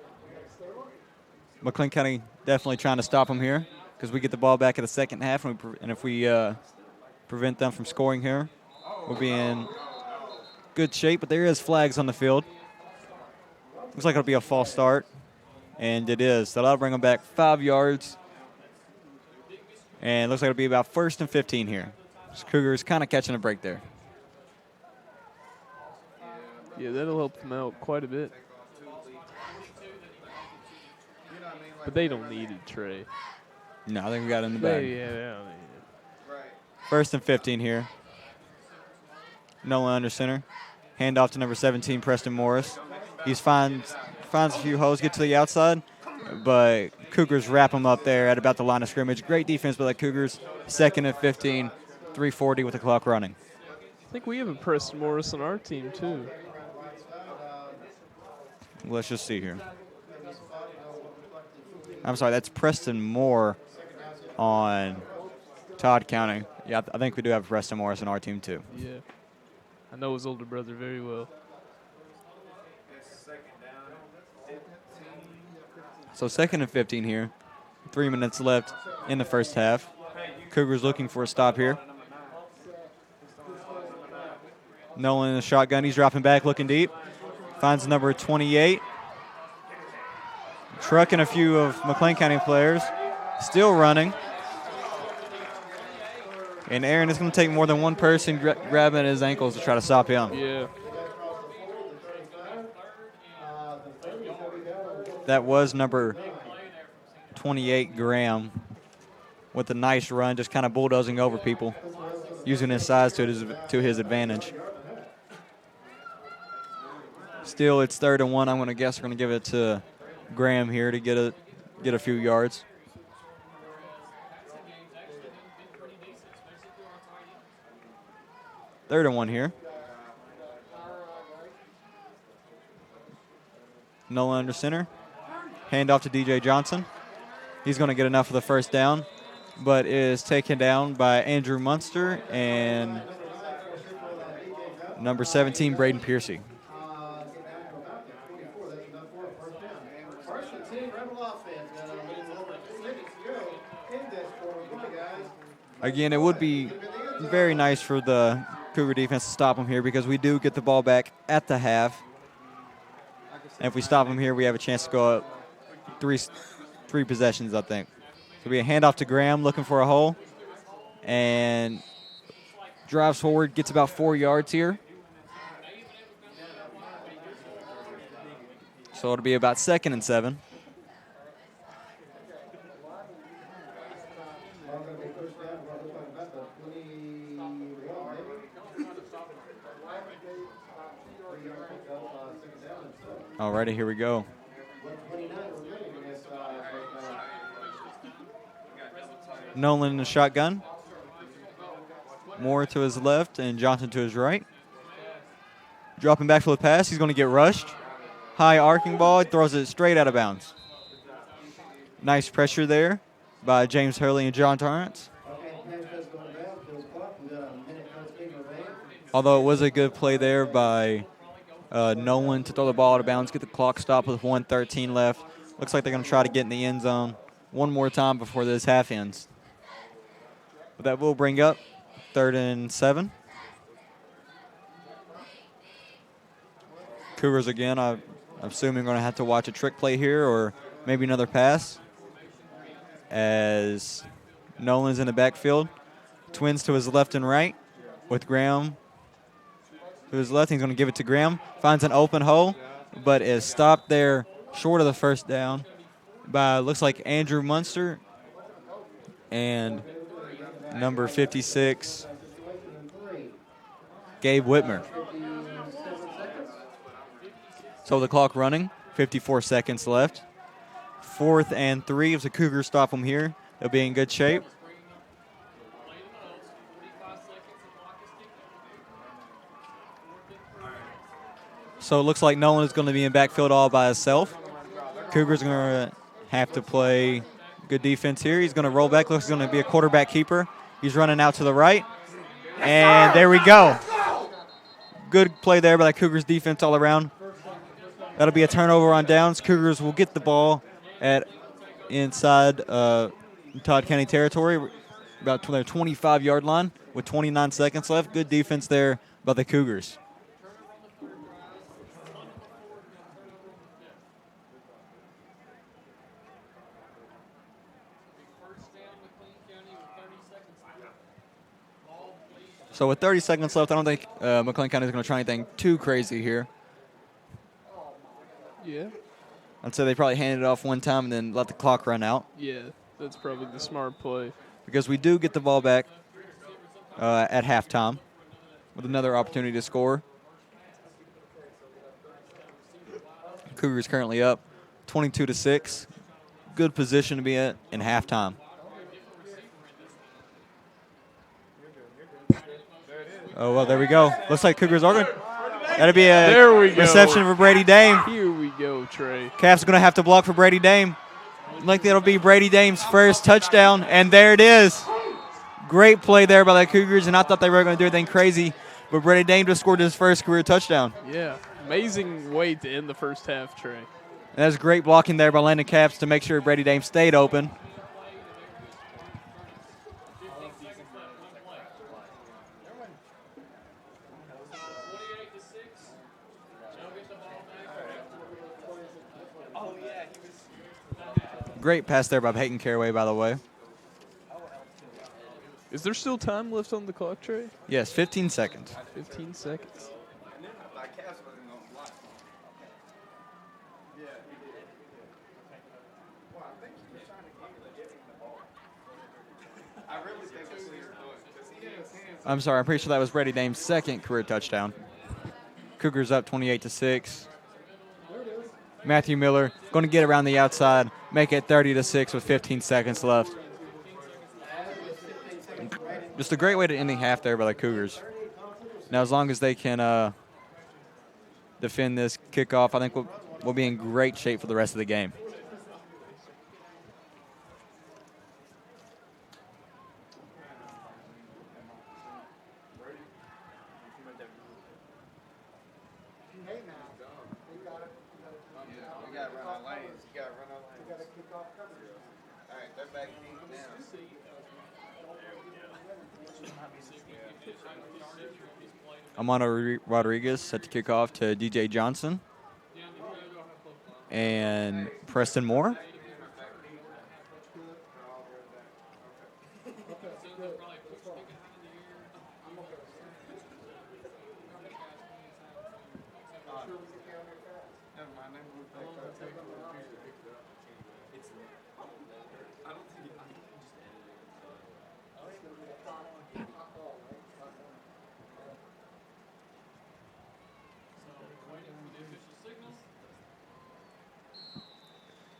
McLean County definitely trying to stop them here because we get the ball back in the second half, and if we prevent them from scoring here, we'll be in good shape. But there is flags on the field. Looks like it'll be a false start, and it is. So that'll bring them back 5 yards, and looks like it'll be about 1st and 15 here. So Cougars kind of catching a break there. Yeah, that'll help them out quite a bit. But they don't need it, Trey. No, I think we got it in the bag. Yeah, they don't need it. 1st and 15 here. Nolan under center. Handoff to number 17, Preston Morris. He finds a few holes, get to the outside, but Cougars wrap him up there at about the line of scrimmage. Great defense by the Cougars. 2nd and 15, 3:40 with the clock running. I think we have a Preston Morris on our team, too. Let's just see here. I'm sorry, that's Preston Moore on Todd County. Yeah, I think we do have Preston Morris on our team, too. Yeah. I know his older brother very well. So 2nd and 15 here. 3 minutes left in the first half. Cougars looking for a stop here. Nolan in the shotgun. He's dropping back, looking deep. Finds number 28. Trucking a few of McLean County players. Still running. And Aaron is going to take more than one person grabbing his ankles to try to stop him. Yeah. That was number 28, Graham, with a nice run, just kind of bulldozing over people, using his size to his advantage. Still, it's 3rd and 1. I'm going to guess we're going to give it to Graham here to get a few yards. Third and 1 here. Nolan under center. Handoff to DJ Johnson. He's going to get enough of the first down, but is taken down by Andrew Munster and number 17, Braden Piercy. Again, it would be very nice for the Cougar defense to stop them here because we do get the ball back at the half. And if we stop them here, we have a chance to go up three possessions, I think. So we a handoff to Graham looking for a hole. And drives forward, gets about 4 yards here. So it'll be about 2nd and 7. Alrighty, here we go. Nolan in the shotgun. Moore to his left and Johnson to his right. Dropping back for the pass. He's going to get rushed. High arcing ball. He throws it straight out of bounds. Nice pressure there by James Hurley and John Torrance. Although it was a good play there by Nolan to throw the ball out of bounds, get the clock stopped with 1:13 left. Looks like they're going to try to get in the end zone one more time before this half ends. But that will bring up 3rd and 7. Cougars again, I'm assuming going to have to watch a trick play here or maybe another pass as Nolan's in the backfield. Twins to his left and right with Graham to his left. He's going to give it to Graham. Finds an open hole, but is stopped there short of the first down by, looks like, Andrew Munster and number 56, Gabe Whitmer. So the clock running, 54 seconds left. 4th and 3. If the Cougars stop them here, they'll be in good shape. So it looks like Nolan is going to be in backfield all by himself. Cougars are going to have to play good defense here. He's going to roll back. Looks like he's going to be a quarterback keeper. He's running out to the right. And there we go. Good play there by the Cougars defense all around. That'll be a turnover on downs. Cougars will get the ball at inside Todd County territory, about their 25-yard line with 29 seconds left. Good defense there by the Cougars. So with 30 seconds left, I don't think McLean County is going to try anything too crazy here. Yeah. I'd say they probably hand it off one time and then let the clock run out. Yeah, that's probably the smart play. Because we do get the ball back at halftime with another opportunity to score. Cougars currently up 22-6. Good position to be in halftime. Oh, well, there we go. Looks like Cougars are going. That'll be a reception for Brady Dame. Here we go, Trey. Caps going to have to block for Brady Dame. Like that'll be Brady Dame's first touchdown, and there it is. Great play there by the Cougars, and I thought they were going to do anything crazy, but Brady Dame just scored his first career touchdown. Yeah, amazing way to end the first half, Trey. And that's great blocking there by Landon Caps to make sure Brady Dame stayed open. Great pass there by Peyton Caraway, by the way. Is there still time left on the clock, Trey? Yes, 15 seconds. 15 seconds. I'm sorry, I'm pretty sure that was Brady Dame's second career touchdown. Cougars up 28-6. Matthew Miller going to get around the outside, make it 30-6 with 15 seconds left. Just a great way to end the half there by the Cougars. Now, as long as they can defend this kickoff, I think we'll be in great shape for the rest of the game. Amano Rodriguez set to kick off to DJ Johnson and Preston Moore.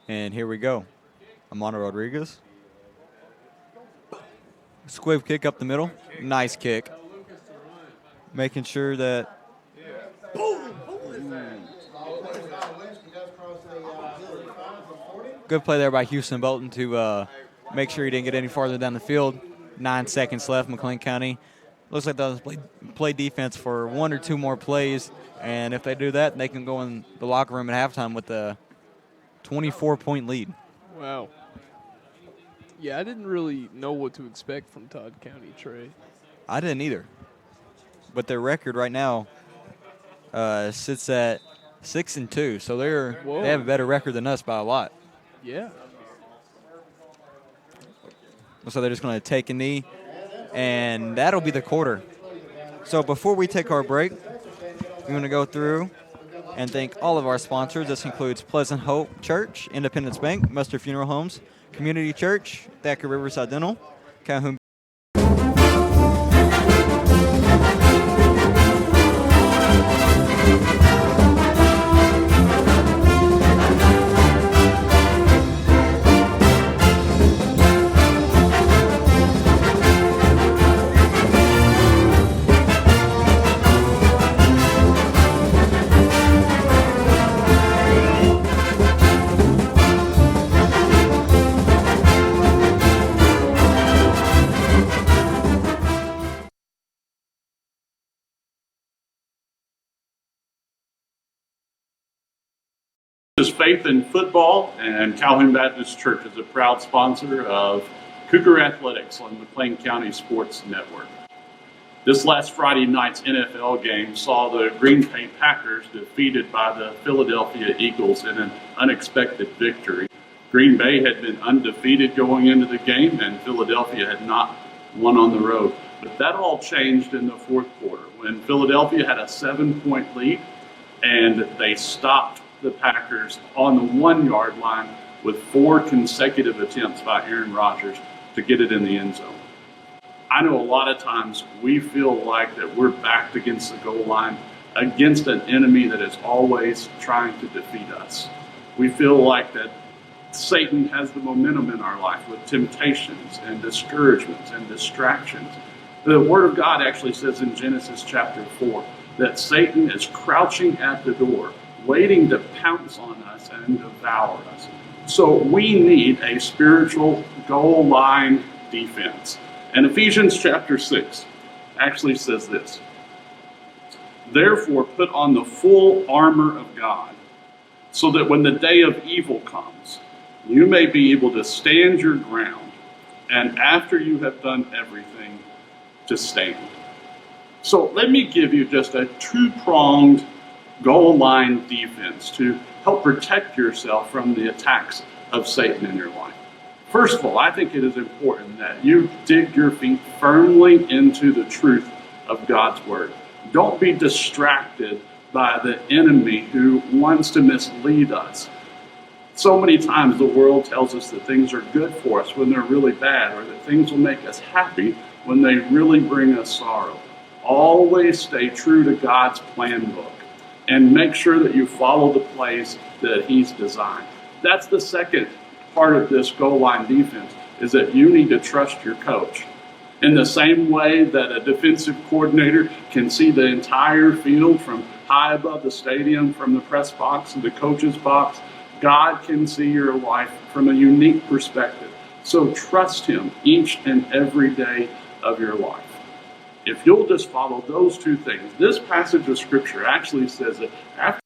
And here we go. Amano Rodriguez. Squib kick up the middle. Nice kick. Making sure that. Good play there by Houston Bolton to make sure he didn't get any farther down the field. 9 seconds left, McLean County. Looks like they'll play defense for one or two more plays. And if they do that, they can go in the locker room at halftime with the 24-point lead. Wow. Yeah, I didn't really know what to expect from Todd County, Trey. I didn't either. But their record right now sits at 6-2, so they have a better record than us by a lot. Yeah. So they're just going to take a knee, and that'll be the quarter. So before we take our break, we're going to go through and thank all of our sponsors. This includes Pleasant Hope Church, Independence Bank, Mustard Funeral Homes, Community Church, Thacker Riverside Dental, Calhoun. Is Faith in Football, and Calhoun Baptist Church is a proud sponsor of Cougar Athletics on McLean County Sports Network. This last Friday night's NFL game saw the Green Bay Packers defeated by the Philadelphia Eagles in an unexpected victory. Green Bay had been undefeated going into the game, and Philadelphia had not won on the road. But that all changed in the fourth quarter when Philadelphia had a 7-point lead, and they stopped the Packers on the 1-yard line with 4 consecutive attempts by Aaron Rodgers to get it in the end zone. I know a lot of times we feel like that we're backed against the goal line against an enemy that is always trying to defeat us. We feel like that Satan has the momentum in our life with temptations and discouragements and distractions. The Word of God actually says in Genesis chapter 4 that Satan is crouching at the door, waiting to pounce on us and devour us. So we need a spiritual goal line defense. And Ephesians chapter 6 actually says this: "Therefore put on the full armor of God, so that when the day of evil comes, you may be able to stand your ground, and after you have done everything, to stand." So let me give you just a 2-pronged goal line defense to help protect yourself from the attacks of Satan in your life. First of all, I think it is important that you dig your feet firmly into the truth of God's Word. Don't be distracted by the enemy who wants to mislead us. So many times the world tells us that things are good for us when they're really bad, or that things will make us happy when they really bring us sorrow. Always stay true to God's plan book and make sure that you follow the plays that He's designed. That's the second part of this goal line defense, is that you need to trust your coach. In the same way that a defensive coordinator can see the entire field from high above the stadium, from the press box to the coach's box, God can see your life from a unique perspective. So trust Him each and every day of your life. If you'll just follow those 2 things, this passage of Scripture actually says that after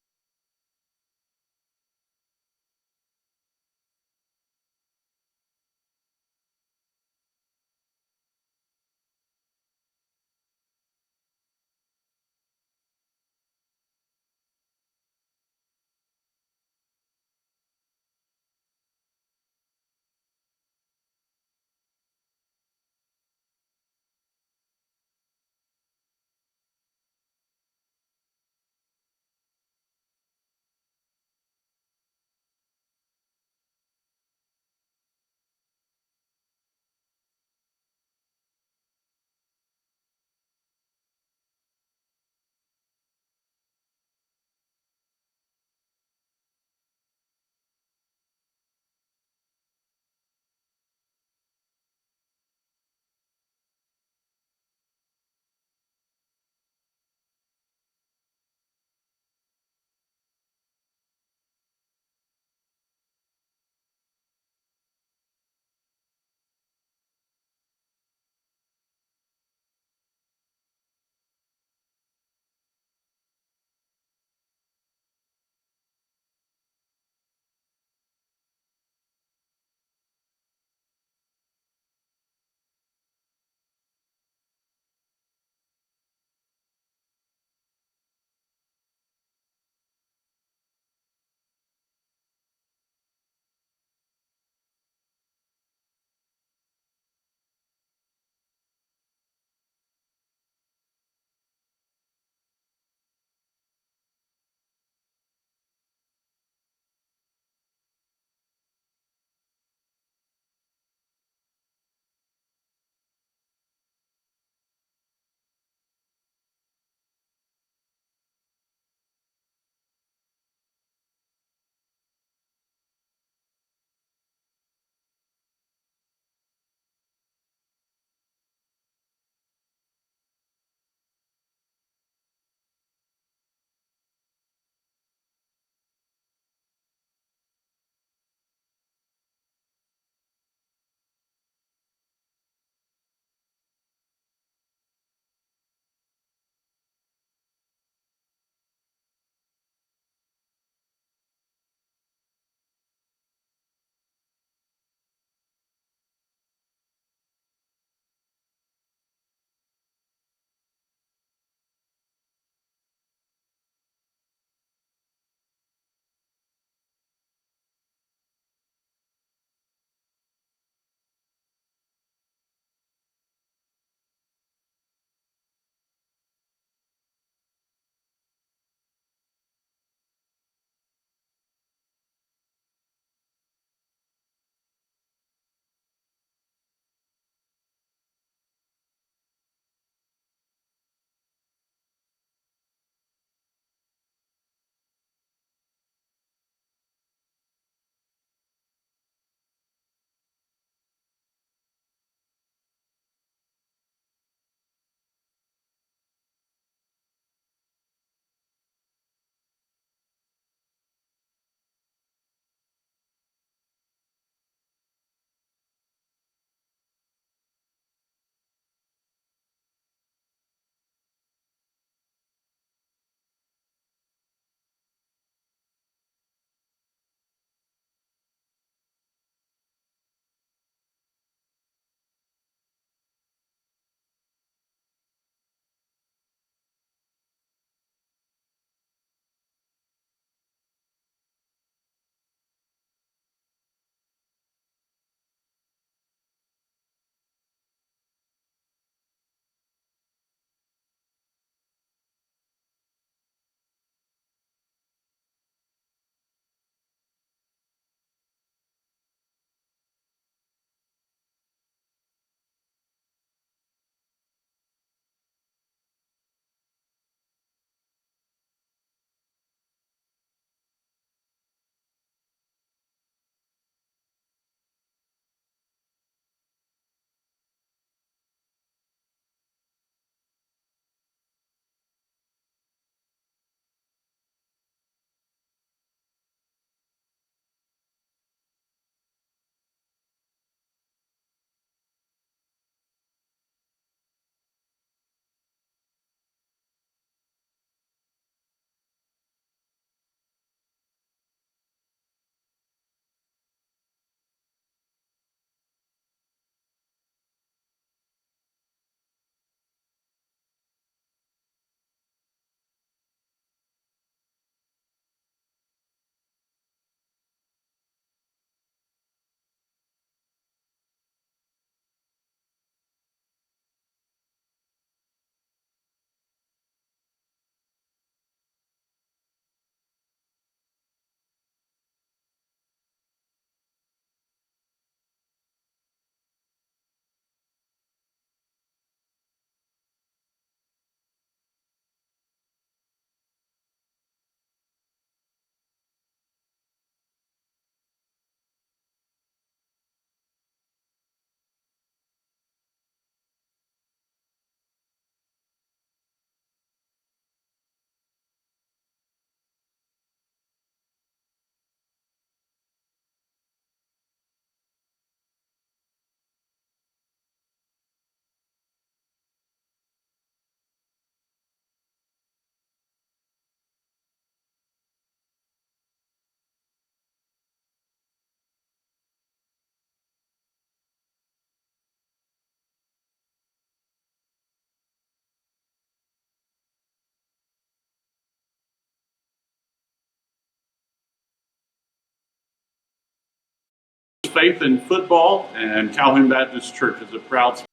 Faith in Football, and Calhoun Baptist Church is a proud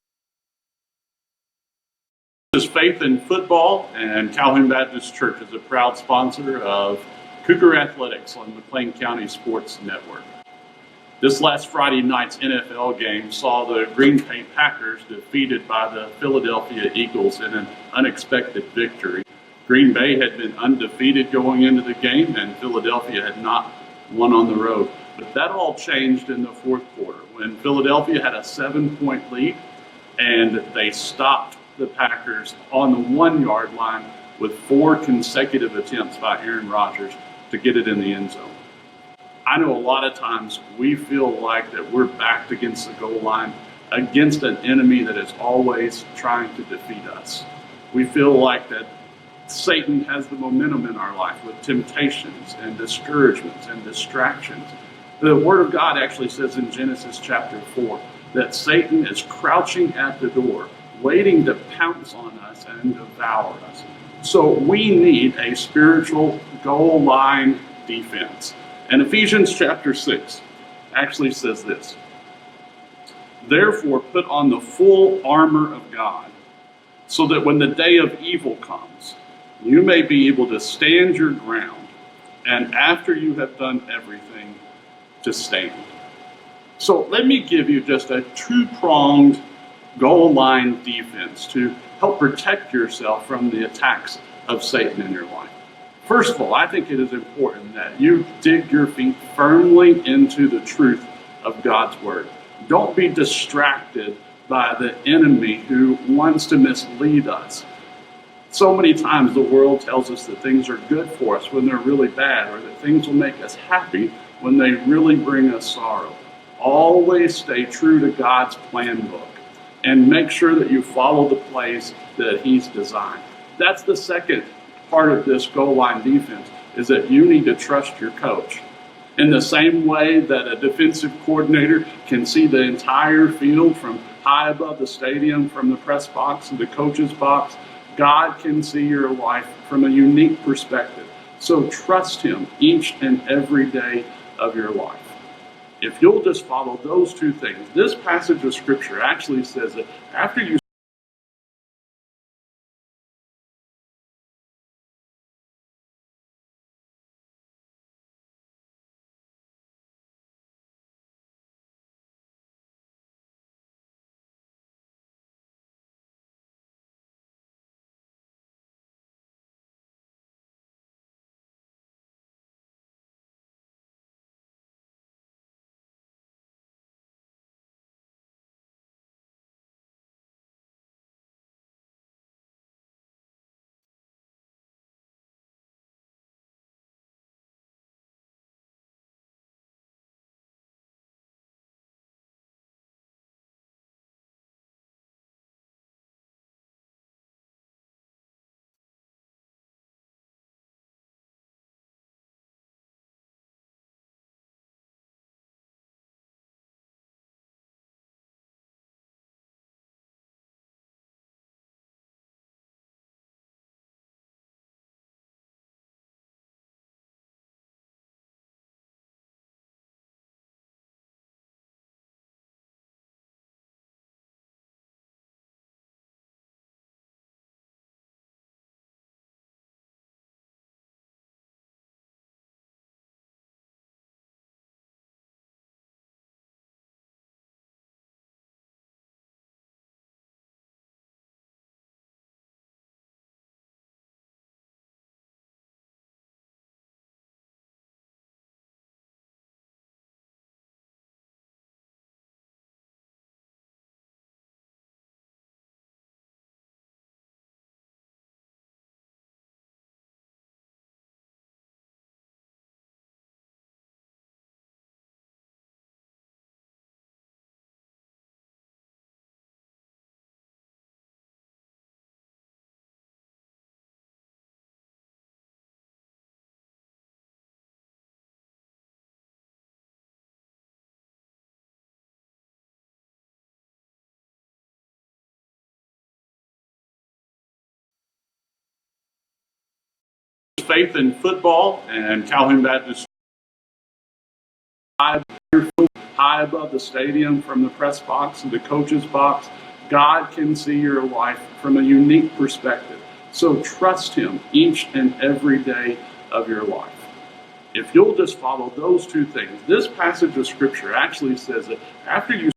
Faith in Football, and Calhoun Baptist Church is a proud sponsor of Cougar Athletics on McLean County Sports Network. This last Friday night's NFL game saw the Green Bay Packers defeated by the Philadelphia Eagles in an unexpected victory. Green Bay had been undefeated going into the game, and Philadelphia had not won on the road. But that all changed in the fourth quarter when Philadelphia had a 7-point lead, and they stopped the Packers on the 1-yard line with 4 consecutive attempts by Aaron Rodgers to get it in the end zone. I know a lot of times we feel like that we're backed against the goal line against an enemy that is always trying to defeat us. We feel like that Satan has the momentum in our life with temptations and discouragements and distractions. The Word of God actually says in Genesis chapter 4 that Satan is crouching at the door, waiting to pounce on us and devour us. So we need a spiritual goal line defense. And Ephesians chapter 6 actually says this: "Therefore put on the full armor of God, so that when the day of evil comes, you may be able to stand your ground, and after you have done everything, to stand." So let me give you just a 2-pronged goal line defense to help protect yourself from the attacks of Satan in your life. First of all, I think it is important that you dig your feet firmly into the truth of God's Word. Don't be distracted by the enemy who wants to mislead us. So many times the world tells us that things are good for us when they're really bad, or that things will make us happy when they really bring us sorrow. Always stay true to God's plan book and make sure that you follow the plays that He's designed. That's the second part of this goal line defense, is that you need to trust your coach. In the same way that a defensive coordinator can see the entire field from high above the stadium, from the press box to the coach's box, God can see your life from a unique perspective. So trust Him each and every day of your life. If you'll just follow those 2 things, this passage of Scripture actually says that after you Faith in Football, and Calhoun Baptist high above the stadium from the press box to the coach's box. God can see your life from a unique perspective. So trust Him each and every day of your life. If you'll just follow those two things, this passage of Scripture actually says that after you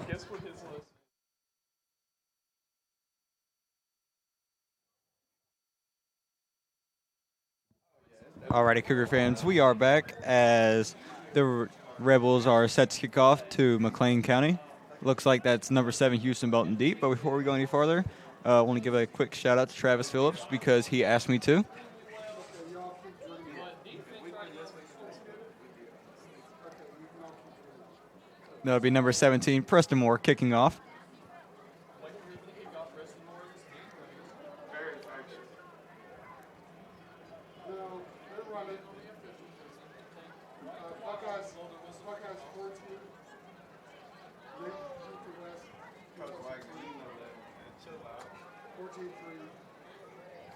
Guess what his list. Alrighty, Cougar fans, we are back as the Rebels are set to kick off to McLean County. Looks like that's number 7 Houston Belton Deep. But before we go any farther, I want to give a quick shout out to Travis Phillips because he asked me to. That'll be number 17, Preston Moore, kicking off.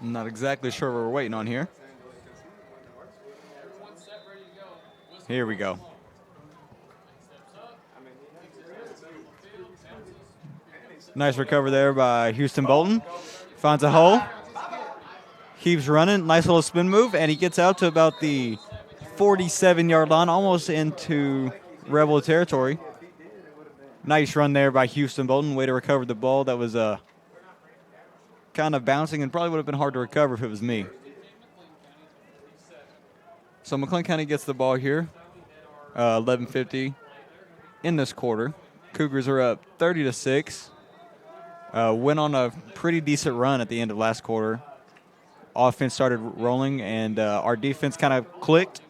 I'm not exactly sure what we're waiting on here. Here we go. Nice recover there by Houston Bolton. Finds a hole. Keeps running. Nice little spin move, and he gets out to about the 47-yard line, almost into Rebel territory. Nice run there by Houston Bolton. Way to recover the ball. That was kind of bouncing and probably would have been hard to recover if it was me. So McLean County gets the ball here. 11:50 in this quarter. Cougars are up 30-6. Went on a pretty decent run at the end of last quarter. Offense started rolling, and our defense kind of clicked.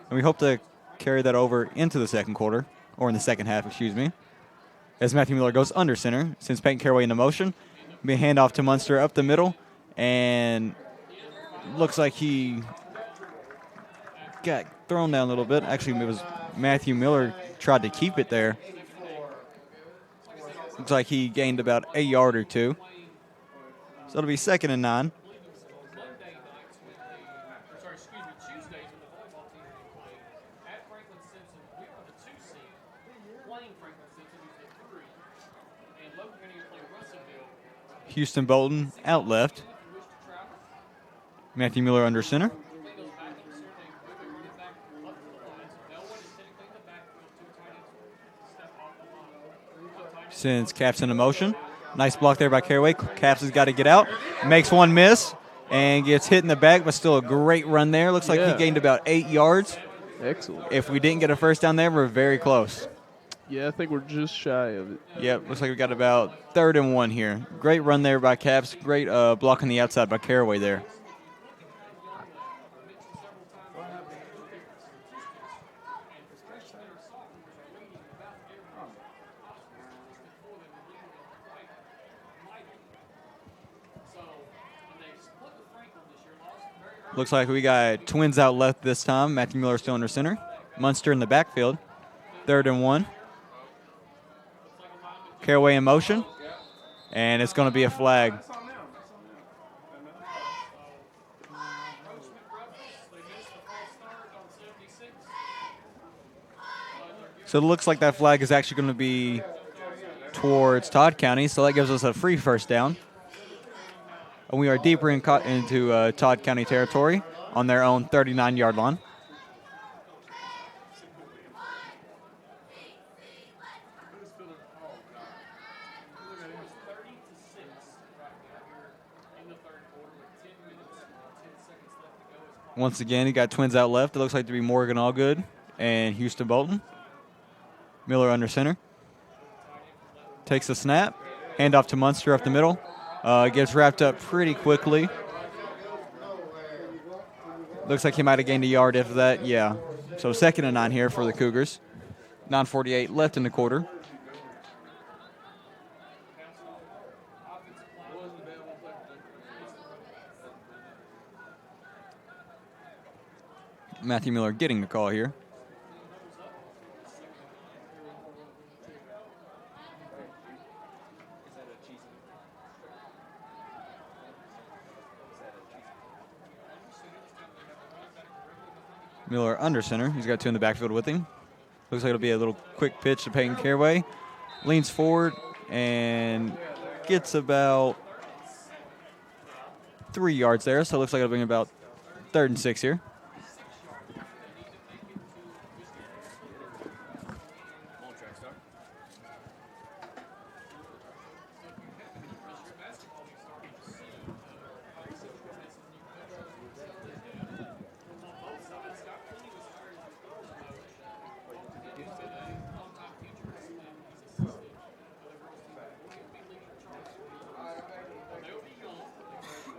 And we hope to carry that over into the second quarter, or in the second half, excuse me. As Matthew Miller goes under center, sends Peyton Caraway into motion. Be handoff to Munster up the middle, and looks like he got thrown down a little bit. Actually, it was Matthew Miller tried to keep it there. Looks like he gained about a yard or two. So it'll be 2nd and 9. Houston Bolton out left. Matthew Miller under center. Sends Caps into motion. Nice block there by Caraway. Caps has got to get out. Makes one miss and gets hit in the back, but still a great run there. Looks like he gained about 8 yards. Excellent. If we didn't get a first down there, we're very close. Yeah, I think we're just shy of it. Yep, looks like we got about 3rd and 1 here. Great run there by Caps. Great block on the outside by Caraway there. Looks like we got twins out left this time. Matthew Miller still under center. Munster in the backfield. 3rd and 1. Caraway in motion. And it's going to be a flag. So it looks like that flag is actually going to be towards Todd County. So that gives us a free first down. And we are deeper into Todd County territory on their own 39-yard line. Once again, he got twins out left. It looks like to be Morgan Allgood and Houston Bolton. Miller under center. Takes the snap. Handoff to Munster up the middle. Gets wrapped up pretty quickly. Looks like he might have gained a yard after that. Yeah. So 2nd and 9 here for the Cougars. 9:48 left in the quarter. Matthew Miller getting the call here. Miller under center. He's got two in the backfield with him. Looks like it'll be a little quick pitch to Peyton Caraway. Leans forward and gets about 3 yards there. So it looks like it'll be about 3rd and 6 here.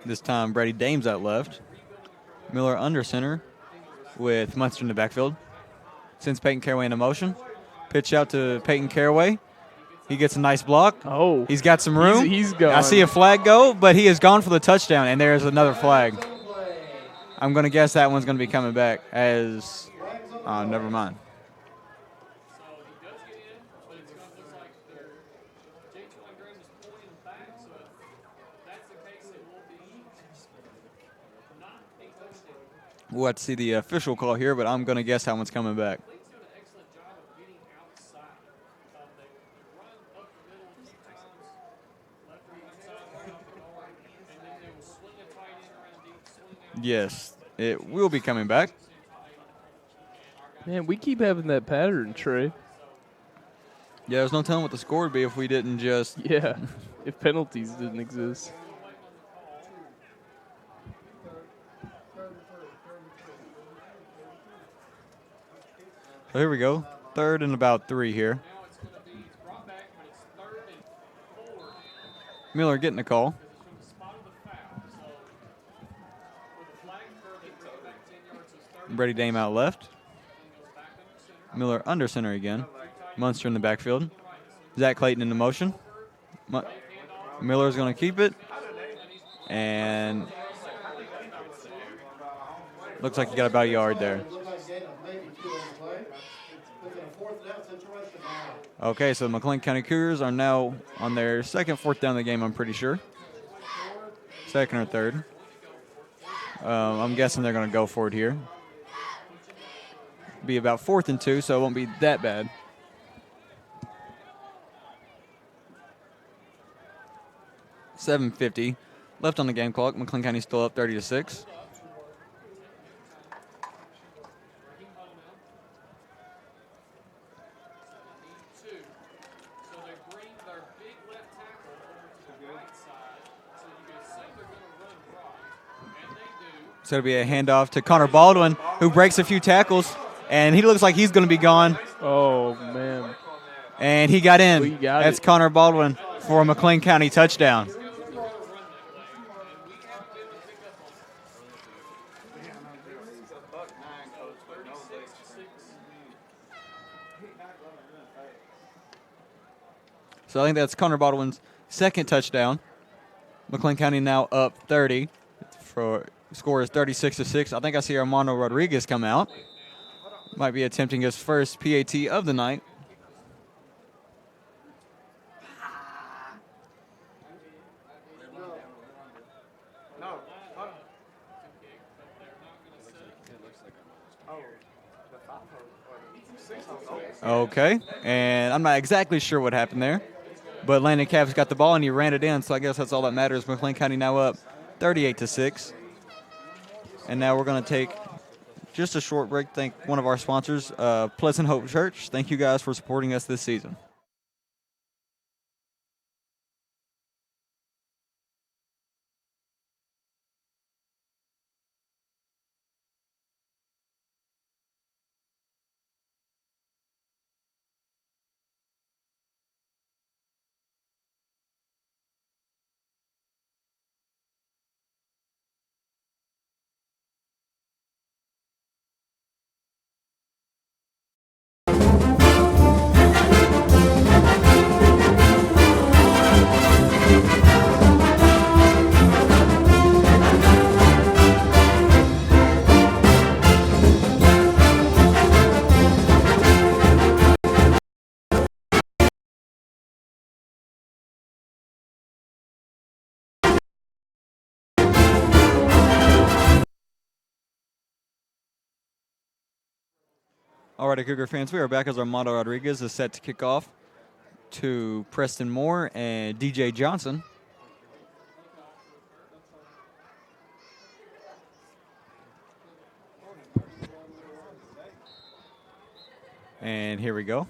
This time, Brady Dames out left. Miller under center with Munster in the backfield. Sends Peyton Caraway into motion. Pitch out to Peyton Caraway. He gets a nice block. Oh. He's got some room. He's gone. I see a flag go, but he is gone for the touchdown, and there's another flag. I'm going to guess that one's going to be coming back as never mind. We'll have to see the official call here, but I'm going to guess how one's coming back. Yes, it will be coming back. Man, we keep having that pattern, Trey. Yeah, there's no telling what the score would be if we didn't just... Yeah, if penalties didn't exist. So here we go. 3rd and about 3 here. Miller getting the call. Brady Dame out left. Miller under center again. Munster in the backfield. Zach Clayton in the motion. Miller's going to keep it. And looks like he got about a yard there. Okay, so the McLean County Cougars are now on their second 4th down of the game, I'm pretty sure. 2nd or 3rd. I'm guessing they're going to go for it here. Be about 4th and 2, so it won't be that bad. $7:50 left on the game clock. McLean County still up 30-6. So it'll be a handoff to Connor Baldwin, who breaks a few tackles, and he looks like he's going to be gone. Oh, man. And he got in. We got That's it. Connor Baldwin for a McLean County touchdown. So I think that's Connor Baldwin's second touchdown. McLean County now up 30. Score is 36-6. I think I see Armando Rodriguez come out. Might be attempting his first PAT of the night. Okay, and I'm not exactly sure what happened there, but Landon Capp's got the ball and he ran it in, so I guess that's all that matters. McLean County now up 38-6. And now we're going to take just a short break. Thank one of our sponsors, Pleasant Hope Church. Thank you guys for supporting us this season. All right, Cougar fans, we are back as Armando Rodriguez is set to kick off to Preston Moore and DJ Johnson. And here we go.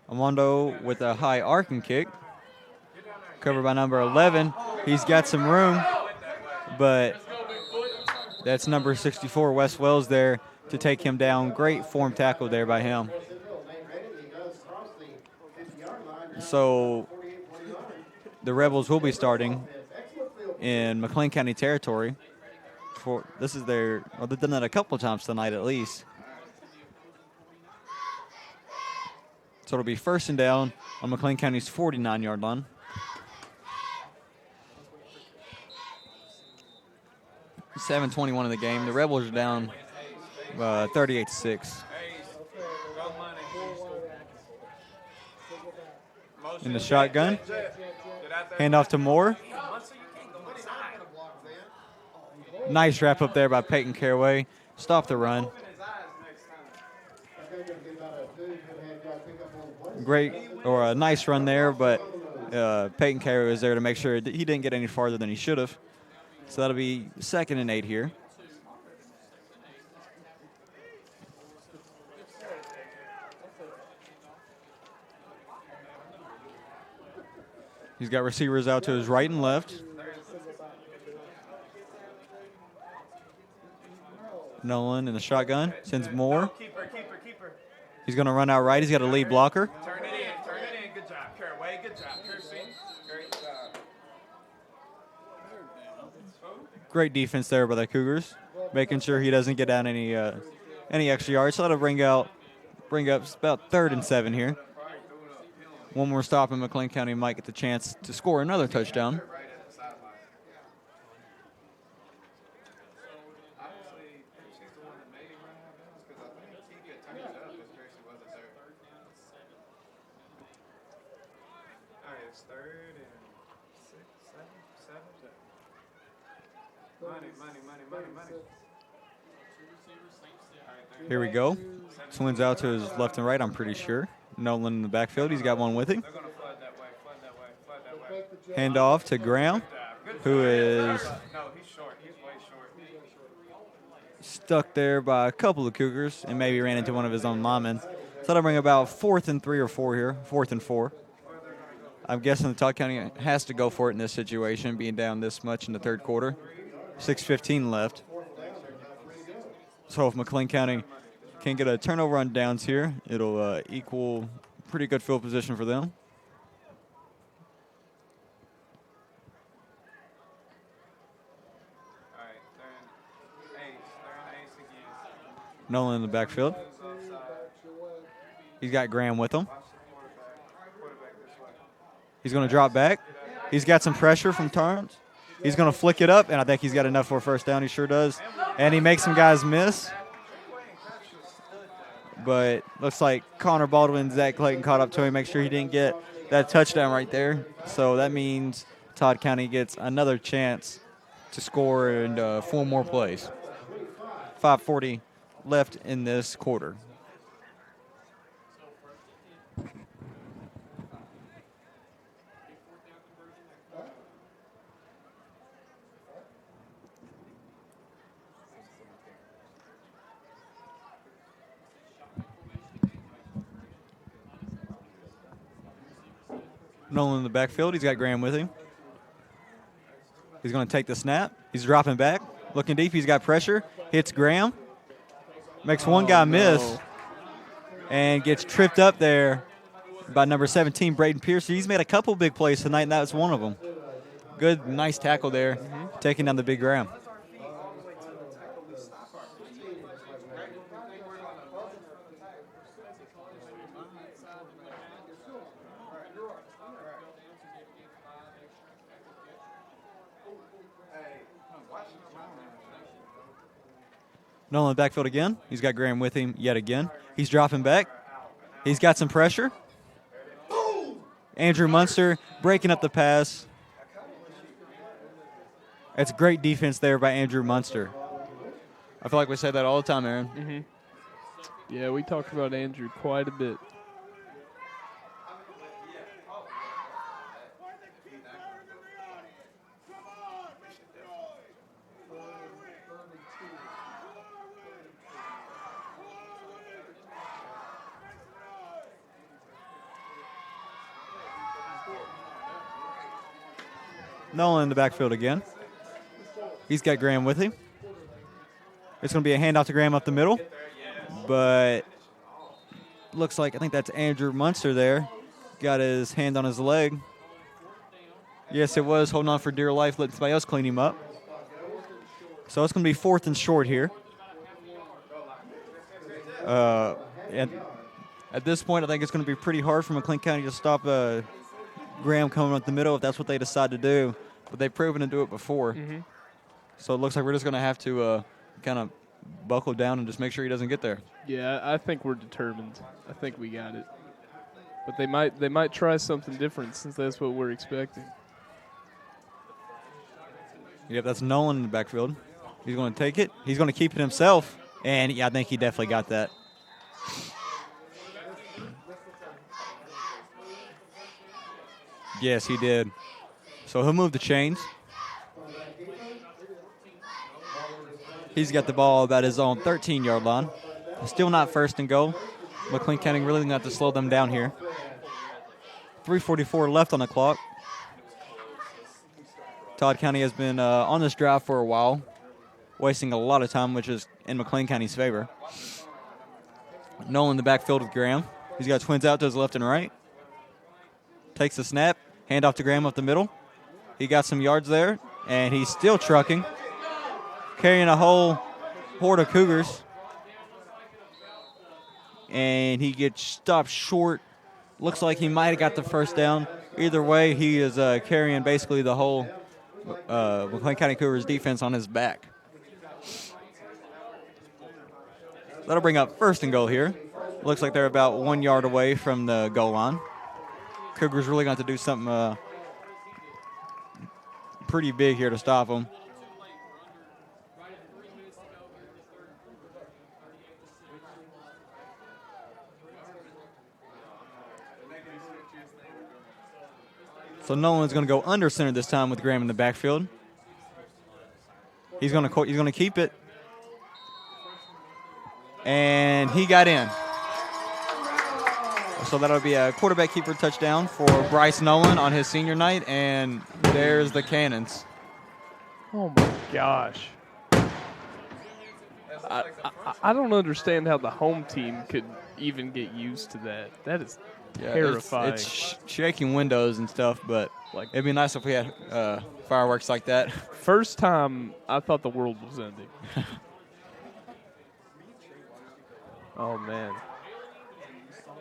Armando with a high arcing kick. Covered by number 11. He's got some room, but that's number 64, Wes Wells, there to take him down. Great form tackle there by him. So the Rebels will be starting in McLean County territory. This is their, well, they've done that a couple of times tonight at least. So it'll be 1st and down on McLean County's 49-yard line. .7:21 in the game. The Rebels are down 38-6. In the shotgun. Handoff to Moore. Nice wrap up there by Peyton Caraway. Stop the run. Great, or a nice run there, but Peyton Caraway was there to make sure he didn't get any farther than he should have. So that'll be 2nd and 8 here. He's got receivers out to his right and left. Nolan in the shotgun. Sends Moore. He's going to run out right. He's got a lead blocker. Turn it in. Good job, Caraway. Good job, Kirsten. Great job. Great defense there by the Cougars, making sure he doesn't get down any extra yards. So that'll bring up about 3rd and 7 here. One more stop and McLean County might get the chance to score another touchdown. It's 3rd and 6, 7. Money. Here we go. Swings out to his left and right, I'm pretty sure. Nolan in the backfield. He's got one with him. They're going to flood that way. Hand off to Graham, who is No, he's short. He's way short. stuck there by a couple of Cougars and maybe ran into one of his own linemen. So that'll bring about 4th and 3 or 4 here, 4th and 4. I'm guessing the Todd County has to go for it in this situation, being down this much in the 3rd quarter. 6:15 left. So if McLean County can get a turnover on downs here, it'll equal pretty good field position for them. All right, they're in ace again. Nolan in the backfield. He's got Graham with him. Quarterback this way. He's going to drop back. He's got some pressure from Torrance. He's going to flick it up, and I think he's got enough for a first down. He sure does. And he makes some guys miss. But looks like Connor Baldwin, Zach Clayton caught up to him, make sure he didn't get that touchdown right there. So that means Todd County gets another chance to score and 4 more plays. 5:40 left in this quarter. Nolan in the backfield. He's got Graham with him. He's going to take the snap. He's dropping back. Looking deep. He's got pressure. Hits Graham. Makes one guy miss. And gets tripped up there by number 17, Braden Pierce. He's made a couple big plays tonight, and that was one of them. Good, nice tackle there, taking down the big Graham. Nolan in the backfield again. He's got Graham with him yet again. He's dropping back. He's got some pressure. Andrew Munster breaking up the pass. It's great defense there by Andrew Munster. I feel like we say that all the time, Aaron. Mm-hmm. Yeah, we talked about Andrew quite a bit. Nolan in the backfield again. He's got Graham with him. It's going to be a handoff to Graham up the middle. But looks like, I think that's Andrew Munster there. Got his hand on his leg. Yes, it was. Holding on for dear life. Letting somebody else clean him up. So it's going to be 4th and short here. And at this point, I think it's going to be pretty hard for McLean County to stop Graham coming up the middle if that's what they decide to do. But they've proven to do it before. Mm-hmm. So it looks like we're just going to have to kind of buckle down and just make sure he doesn't get there. Yeah, I think we're determined. I think we got it. But they might try something different since that's what we're expecting. Yep, that's Nolan in the backfield. He's going to take it. He's going to keep it himself. And yeah, I think he definitely got that. Yes, he did. So he'll move the chains. He's got the ball about his own 13-yard line. Still not first and goal. McLean County really going to have to slow them down here. 3:44 left on the clock. Todd County has been on this drive for a while, wasting a lot of time, which is in McLean County's favor. Nolan in the backfield with Graham. He's got twins out to his left and right. Takes the snap, hand off to Graham up the middle. He got some yards there, and he's still trucking, carrying a whole horde of Cougars. And he gets stopped short. Looks like he might have got the first down. Either way, he is carrying basically the whole McLean County Cougars defense on his back. That'll bring up first and goal here. Looks like they're about 1 yard away from the goal line. Cougars really going to have to do something pretty big here to stop them. So Nolan's going to go under center this time with Graham in the backfield. He's going to keep it. And he got in. So that'll be a quarterback keeper touchdown for Bryce Nolan on his senior night. And there's the Cannons. Oh, my gosh. I don't understand how the home team could even get used to that. That is terrifying. It's shaking windows and stuff, but like it'd be nice if we had fireworks like that. First time I thought the world was ending. Oh, man.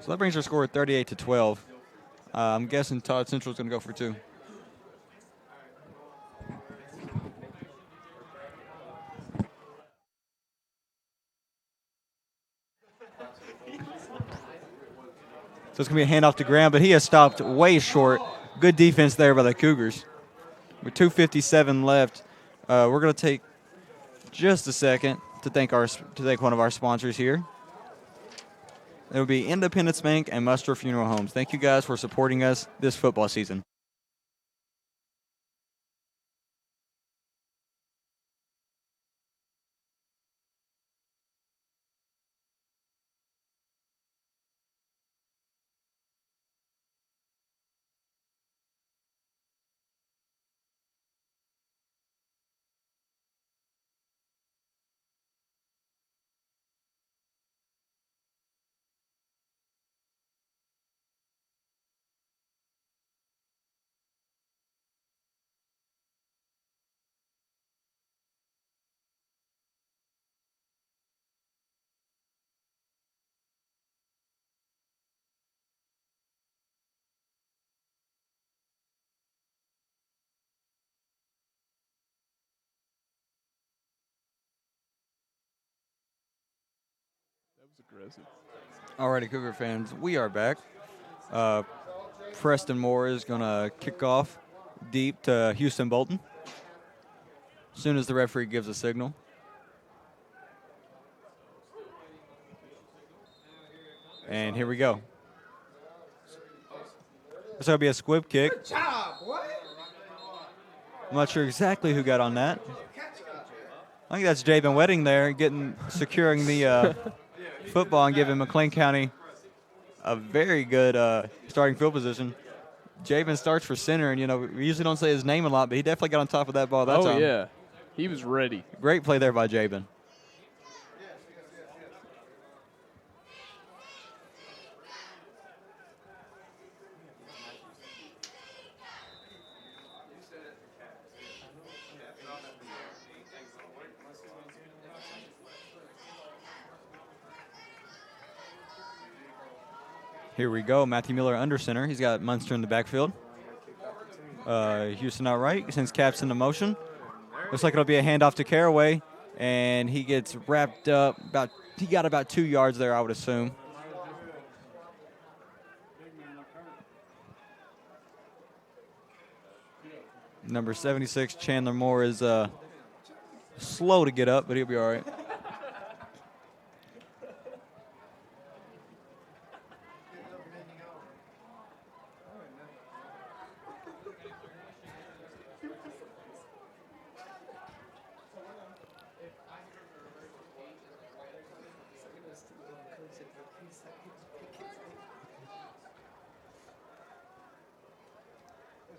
So that brings our score at 38-12. I'm guessing Todd Central's going to go for two. So it's going to be a handoff to Graham, but he has stopped way short. Good defense there by the Cougars. With 2:57 left, we're going to take just a second to thank one of our sponsors here. It will be Independence Bank and Muster Funeral Homes. Thank you guys for supporting us this football season. That was aggressive. Alrighty, Cougar fans, we are back. Preston Moore is going to kick off deep to Houston Bolton as soon as the referee gives a signal. And here we go. This will be a squib kick. Good job, boy. I'm not sure exactly who got on that. I think that's Jabin Wedding there, securing the football and giving McLean County a very good starting field position. Jabin starts for center, and we usually don't say his name a lot, but he definitely got on top of that ball that time. Oh, yeah. He was ready. Great play there by Jabin. Here we go. Matthew Miller under center. He's got Munster in the backfield. Houston out right. Sends Caps into motion. Looks like it'll be a handoff to Caraway, and he gets wrapped up. He got about 2 yards there, I would assume. Number 76, Chandler Moore, is slow to get up, but he'll be all right.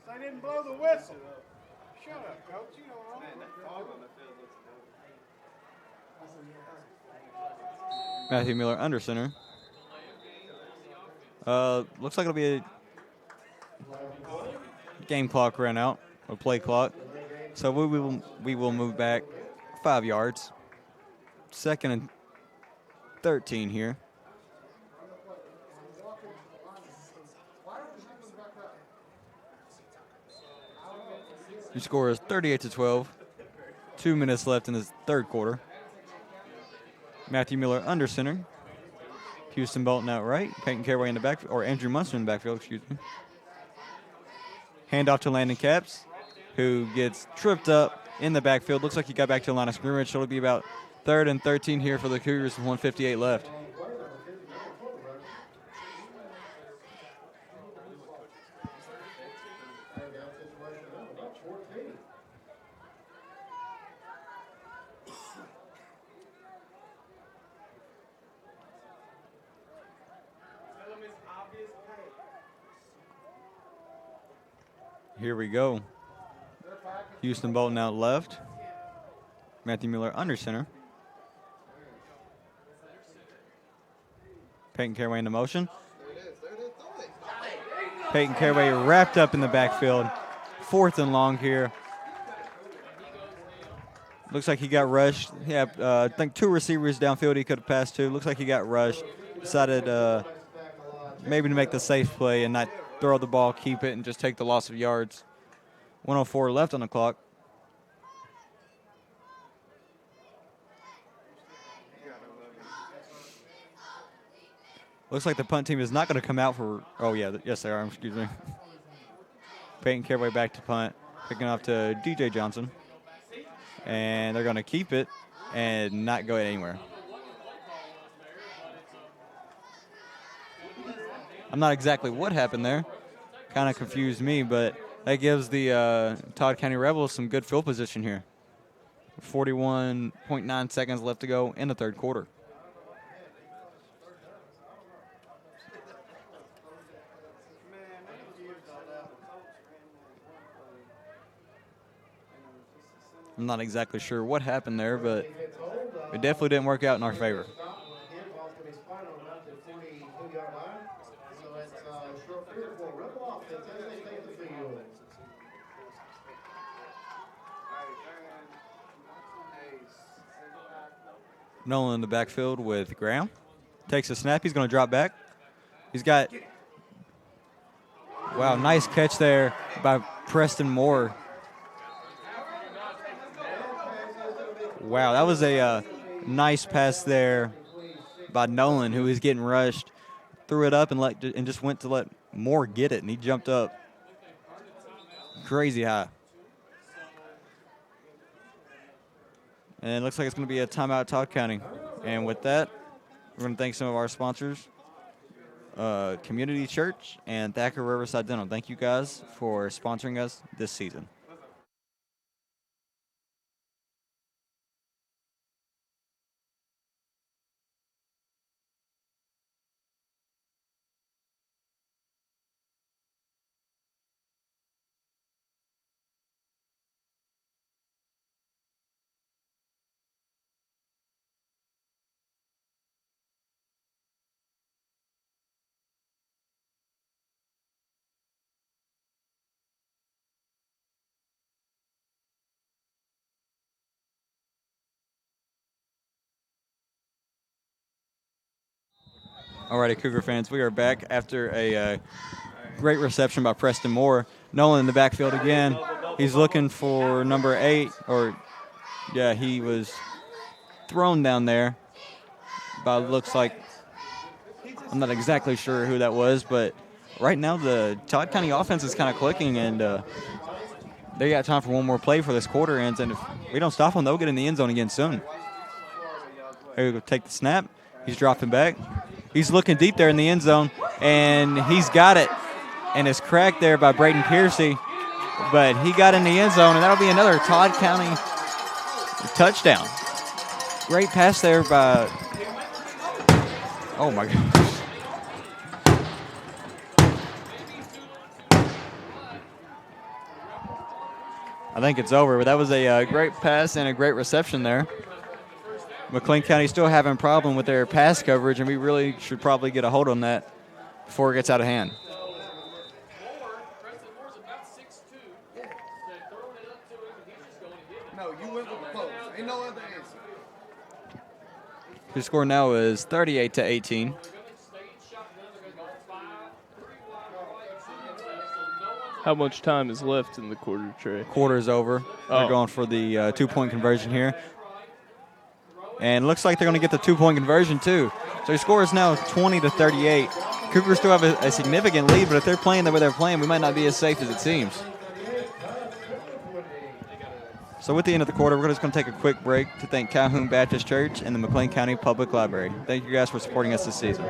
They didn't blow the whistle. Shut up, coach. You know what I'm Matthew Miller under center. Looks like it'll be a game clock ran out, or play clock. So we will move back 5 yards. 2nd and 13 here. Your score is 38-12. 2 minutes left in this third quarter. Matthew Miller under center. Houston Bolton out right. Peyton Caraway in the back, or Andrew Munster in the backfield, excuse me. Handoff to Landon Capps, who gets tripped up in the backfield. Looks like he got back to the line of scrimmage, so it'll be about 3rd and 13 here for the Cougars with 1:58 left. Here we go. Houston Bolton out left. Matthew Miller under center. Peyton Caraway into motion. Peyton Caraway wrapped up in the backfield. 4th and long here. Looks like he got rushed. Yeah, I think 2 receivers downfield he could have passed to. Looks like he got rushed. Decided maybe to make the safe play and not throw the ball, keep it, and just take the loss of yards. 1:04 left on the clock. Looks like the punt team is not going to come out for. Oh, yeah. Yes, they are. Excuse me. Peyton Caraway back to punt. Picking off to DJ Johnson. And they're going to keep it and not go anywhere. I'm not exactly what happened there. Kind of confused me, but that gives the Todd County Rebels some good field position here. 41.9 seconds left to go in the third quarter. I'm not exactly sure what happened there, but it definitely didn't work out in our favor. Nolan in the backfield with Graham. Takes a snap. He's going to drop back. He's got, wow, nice catch there by Preston Moore. Wow, that was a nice pass there by Nolan, who was getting rushed. Threw it up and just went to let Moore get it, and he jumped up crazy high. And it looks like it's going to be a timeout, Todd County. And with that, we're going to thank some of our sponsors, Community Church and Thacker Riverside Dental. Thank you guys for sponsoring us this season. Alrighty, Cougar fans, we are back after a great reception by Preston Moore. Nolan in the backfield again. He's looking for number 8, he was thrown down there. But looks like, I'm not exactly sure who that was, but right now the Todd County offense is kind of clicking, and They got time for one more play for this quarter ends, and if we don't stop them, they'll get in the end zone again soon. Here we go, take the snap. He's dropping back. He's looking deep there in the end zone, and he's got it. And it's cracked there by Braden Piercy, but he got in the end zone, and that'll be another Todd County touchdown. Great pass there by, oh my gosh. I think it's over, but that was a great pass and a great reception there. McLean County still having a problem with their pass coverage, and we really should probably get a hold on that before it gets out of hand. No, you went with the post. Ain't no other answer. The score now is 38-18. How much time is left in the quarter, Trey? Quarter's over. Oh. They're going for the 2-point conversion here. And it looks like they're going to get the 2-point conversion, too. So the score is now 20-38. Cougars still have a significant lead, but if they're playing the way they're playing, we might not be as safe as it seems. So with the end of the quarter, we're just going to take a quick break to thank Calhoun Baptist Church and the McLean County Public Library. Thank you guys for supporting us this season.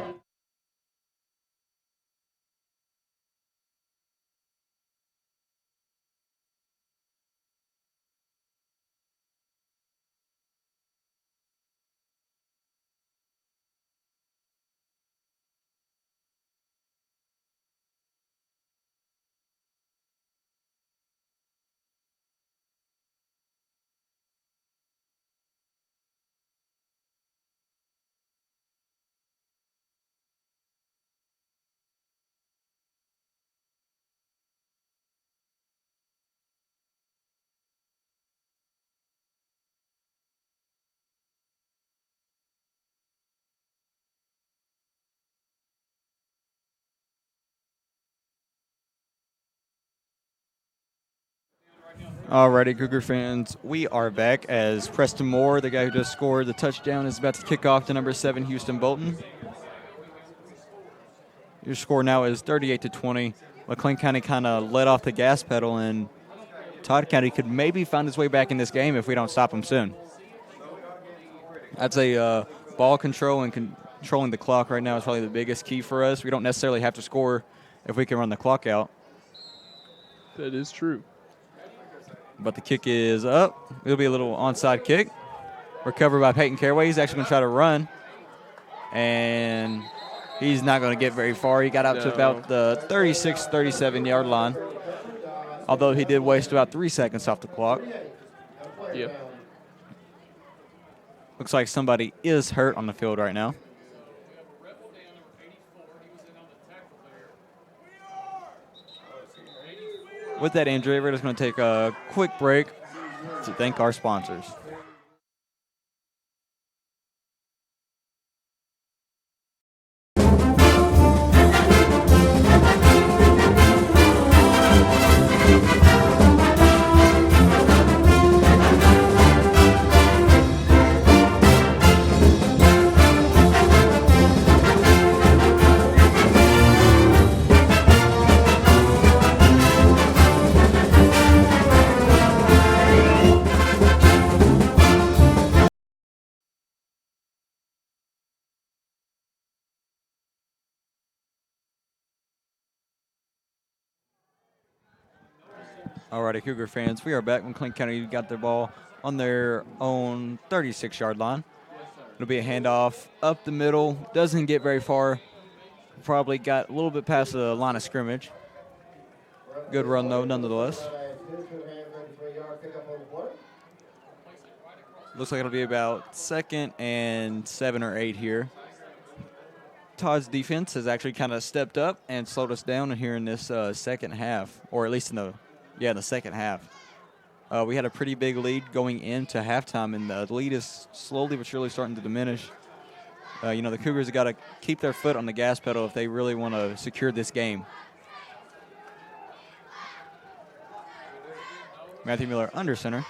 Alrighty, Cougar fans, we are back as Preston Moore, the guy who just scored the touchdown, is about to kick off to number 7, Houston Bolton. Your score now is 38-20. McLean County kind of let off the gas pedal, and Todd County could maybe find his way back in this game if we don't stop them soon. I'd say ball control and controlling the clock right now is probably the biggest key for us. We don't necessarily have to score if we can run the clock out. That is true. But the kick is up. It'll be a little onside kick. Recovered by Peyton Caraway. He's actually going to try to run. And he's not going to get very far. He got out to about the 36, 37-yard line. Although he did waste about 3 seconds off the clock. Yeah. Looks like somebody is hurt on the field right now. With that injury, we're just going to take a quick break to thank our sponsors. Alrighty, Cougar fans, we are back. McLean County got their ball on their own 36-yard line. It'll be a handoff up the middle. Doesn't get very far. Probably got a little bit past the line of scrimmage. Good run, though, nonetheless. Looks like it'll be about 2nd and 7 or 8 here. Todd's defense has actually kind of stepped up and slowed us down here in this second half, or at least in the second half. We had a pretty big lead going into halftime, and the lead is slowly but surely starting to diminish. The Cougars have got to keep their foot on the gas pedal if they really want to secure this game. Matthew Miller under center.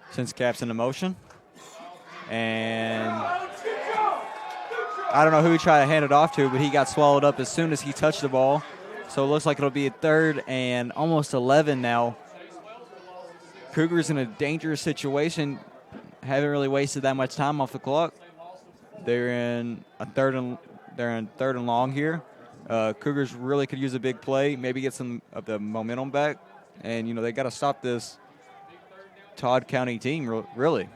Sends Caps into motion. And I don't know who he tried to hand it off to, but he got swallowed up as soon as he touched the ball. So it looks like it'll be a 3rd and almost 11 now Cougars in a dangerous situation. Haven't really wasted that much time off the clock. They're in third and long here. Cougars really could use a big play, maybe get some of the momentum back, and they got to stop this Todd County team really.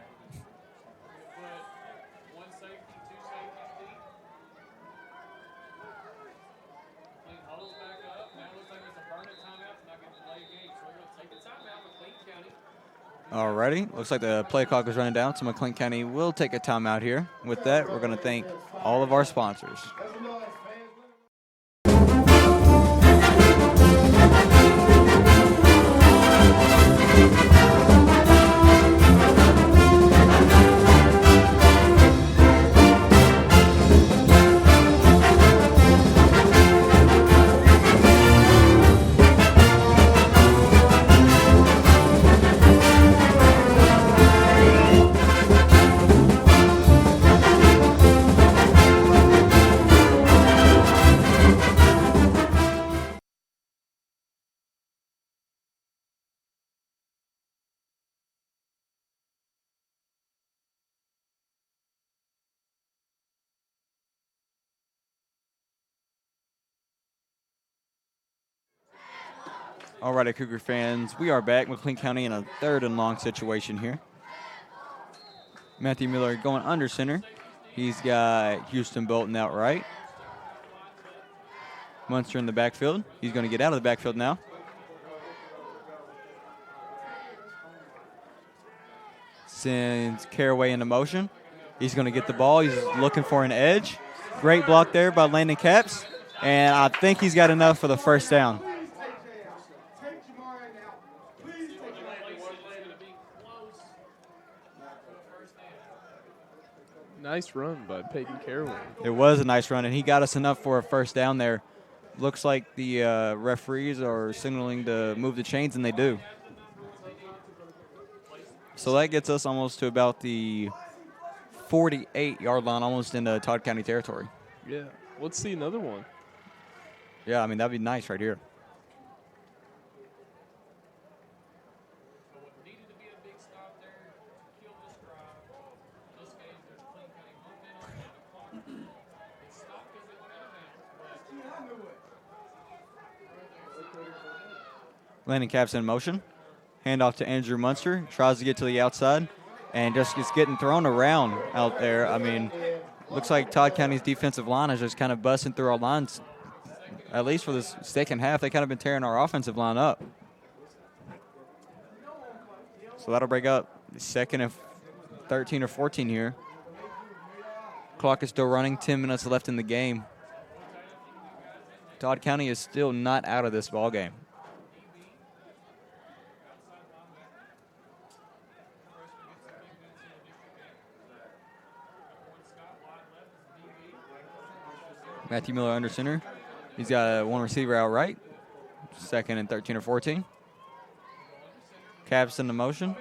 Alrighty, looks like the play clock is running down, so McLean County will take a timeout here. With that, we're going to thank all of our sponsors. All right, Cougar fans, we are back. McLean County in a third and long situation here. Matthew Miller going under center. He's got Houston Bolton out right. Munster in the backfield. He's going to get out of the backfield now. Sends Caraway into motion. He's going to get the ball. He's looking for an edge. Great block there by Landon Capps. And I think he's got enough for the first down. Nice run by Peyton Caraway. It was a nice run, and he got us enough for a first down there. Looks like the referees are signaling to move the chains, and they do. So that gets us almost to about the 48-yard line, almost into Todd County territory. Yeah. Let's see another one. Yeah, I mean, that'd be nice right here. Landon Capps in motion. Handoff to Andrew Munster. Tries to get to the outside and just is getting thrown around out there. I mean, looks like Todd County's defensive line is just kind of busting through our lines. At least for this second half, they kind of been tearing our offensive line up. So that'll break up second and 13 or 14 here. Clock is still running. 10 minutes left in the game. Todd County is still not out of this ball game. Matthew Miller under center. He's got one receiver out right. Second and 13 or 14. Capps in the motion.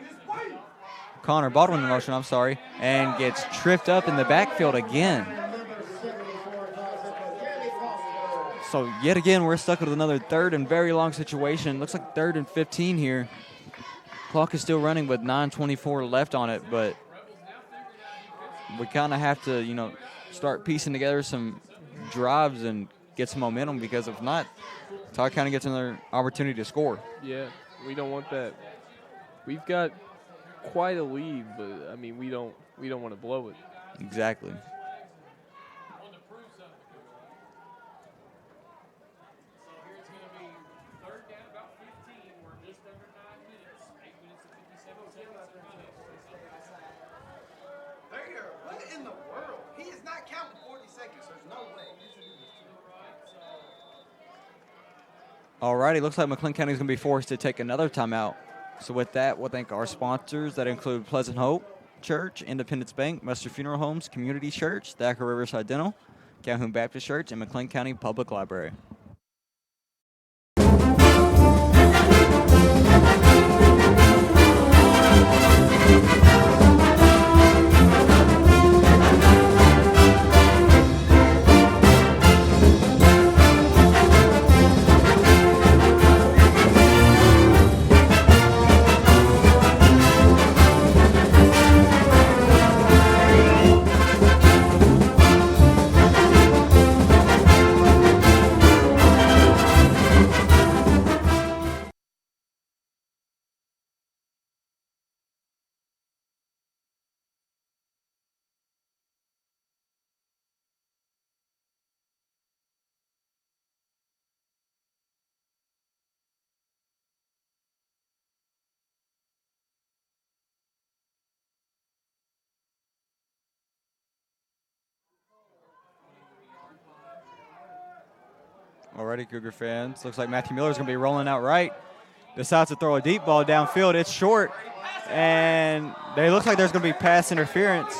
Connor Baldwin in the motion, I'm sorry. And gets tripped up in the backfield again. So yet again, we're stuck with another third and very long situation. Looks like 3rd and 15 here. Clock is still running with 9:24 left on it, but we kind of have to, start piecing together some drives and get some momentum, because if not, Todd County gets another opportunity to score. Yeah, we don't want that. We've got quite a lead, but I mean, we don't want to blow it. Exactly. What in the world? He is not counting 40 seconds. There's no way. Alrighty, looks like McLean County is going to be forced to take another timeout. So with that, we'll thank our sponsors that include Pleasant Hope Church, Independence Bank, Muster Funeral Homes, Community Church, Thacker Riverside Dental, Calhoun Baptist Church, and McLean County Public Library. Already, Cougar fans. Looks like Matthew Miller's going to be rolling out right. Decides to throw a deep ball downfield. It's short, and they look like there's going to be pass interference.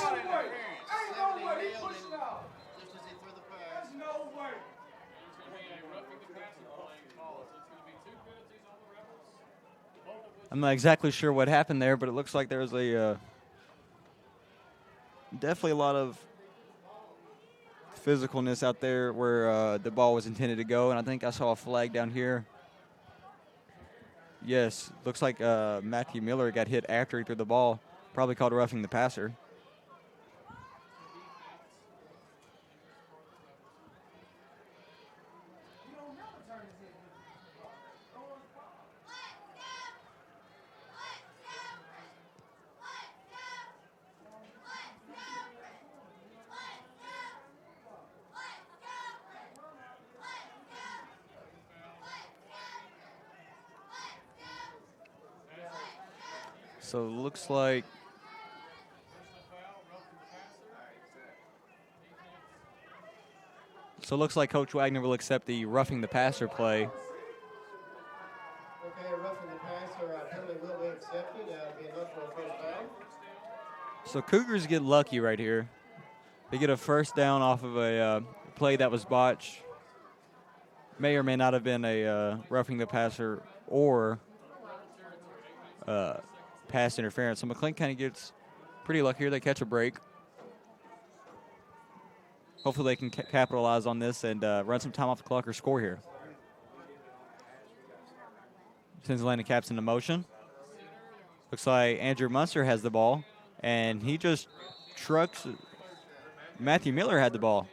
I'm not exactly sure what happened there, but it looks like there's a definitely a lot of physicalness out there where the ball was intended to go, and I think I saw a flag down here. Yes, looks like Matthew Miller got hit after he threw the ball, probably called roughing the passer. So it looks like Coach Wagner will accept the roughing the passer play. Okay, roughing the passer penalty will be accepted. Be enough for a first down. So Cougars get lucky right here. They get a first down off of a play that was botched. May or may not have been a roughing the passer or pass interference. So McLean kind of gets pretty lucky here. They catch a break. Hopefully they can capitalize on this and run some time off the clock or score here. Sends Landon Caps into motion. Looks like Andrew Munster has the ball, and he just trucks. Matthew Miller had the ball.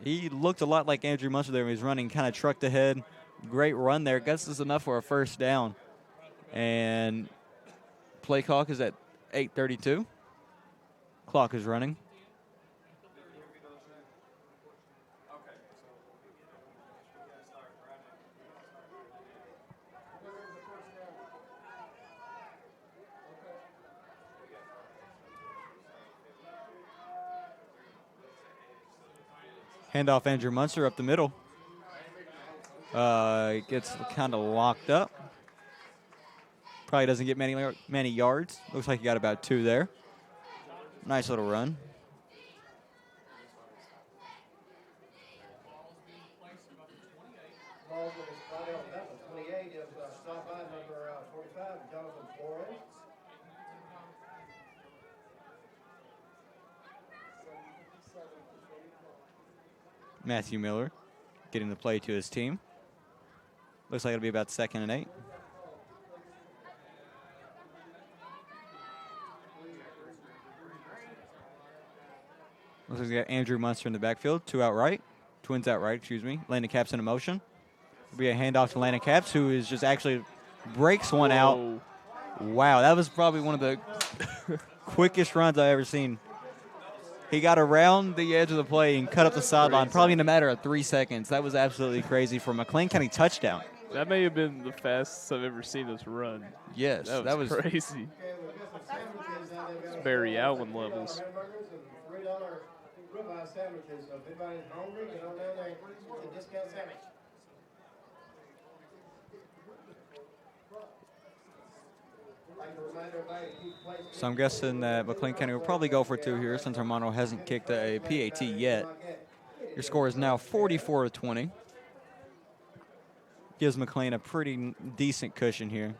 He looked a lot like Andrew Munster there when he was running, kind of trucked ahead. Great run there. Guess this is enough for a first down. And play clock is at 8:32. Clock is running. Handoff Andrew Munster up the middle. Gets kind of locked up. Probably doesn't get many yards. Looks like he got about 2 there. Nice little run. Ball's going to be spotted on that one. 28 is stop by number 45, Jonathan Flores. Matthew Miller getting the play to his team. Looks like it'll be about 2nd and 8. Looks like we got Andrew Munster in the backfield. Twins out right, excuse me. Landon Caps in motion. It'll be a handoff to Landon Caps, who is just actually breaks one out. Wow, that was probably one of the quickest runs I've ever seen. He got around the edge of the play and cut up the sideline probably in a matter of 3 seconds. That was absolutely crazy for a McLean County touchdown. That may have been the fastest I've ever seen us run. Yes, that was crazy. It's Barry Allen levels. $3 ribeye sandwiches. So if anybody's hungry, get on down there and get a discount sandwich. So I'm guessing that McLean County will probably go for 2 here since Hermano hasn't kicked a PAT yet. Your score is now 44-20. Gives McLean a pretty decent cushion here.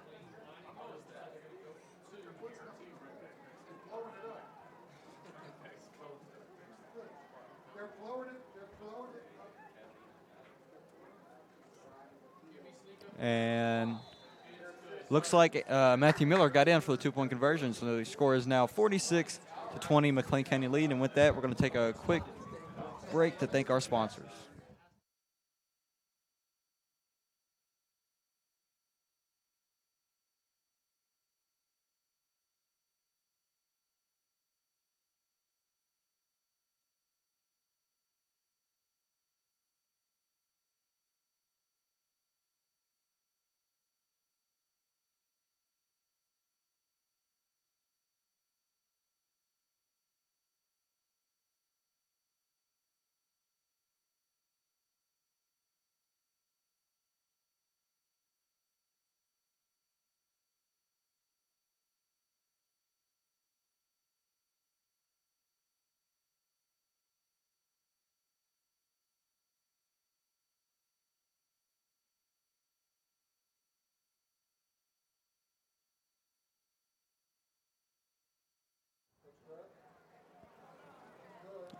And looks like Matthew Miller got in for the 2-point conversion, so the score is now 46-20, McLean County lead. And with that, we're going to take a quick break to thank our sponsors.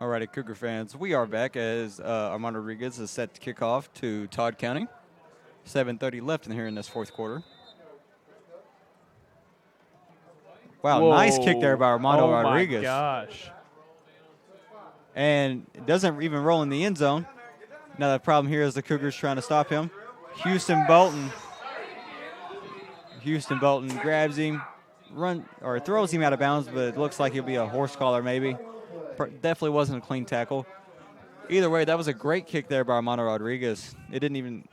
Alrighty, Cougar fans, we are back as Armando Rodriguez is set to kick off to Todd County. 7:30 left in here in this fourth quarter. Wow, nice kick there by Armando Rodriguez. Oh, my gosh. And it doesn't even roll in the end zone. Now the problem here is the Cougars trying to stop him. Houston Bolton grabs him, throws him out of bounds, but it looks like he'll be a horse collar maybe. Definitely wasn't a clean tackle. Either way, that was a great kick there by Armando Rodriguez. It didn't even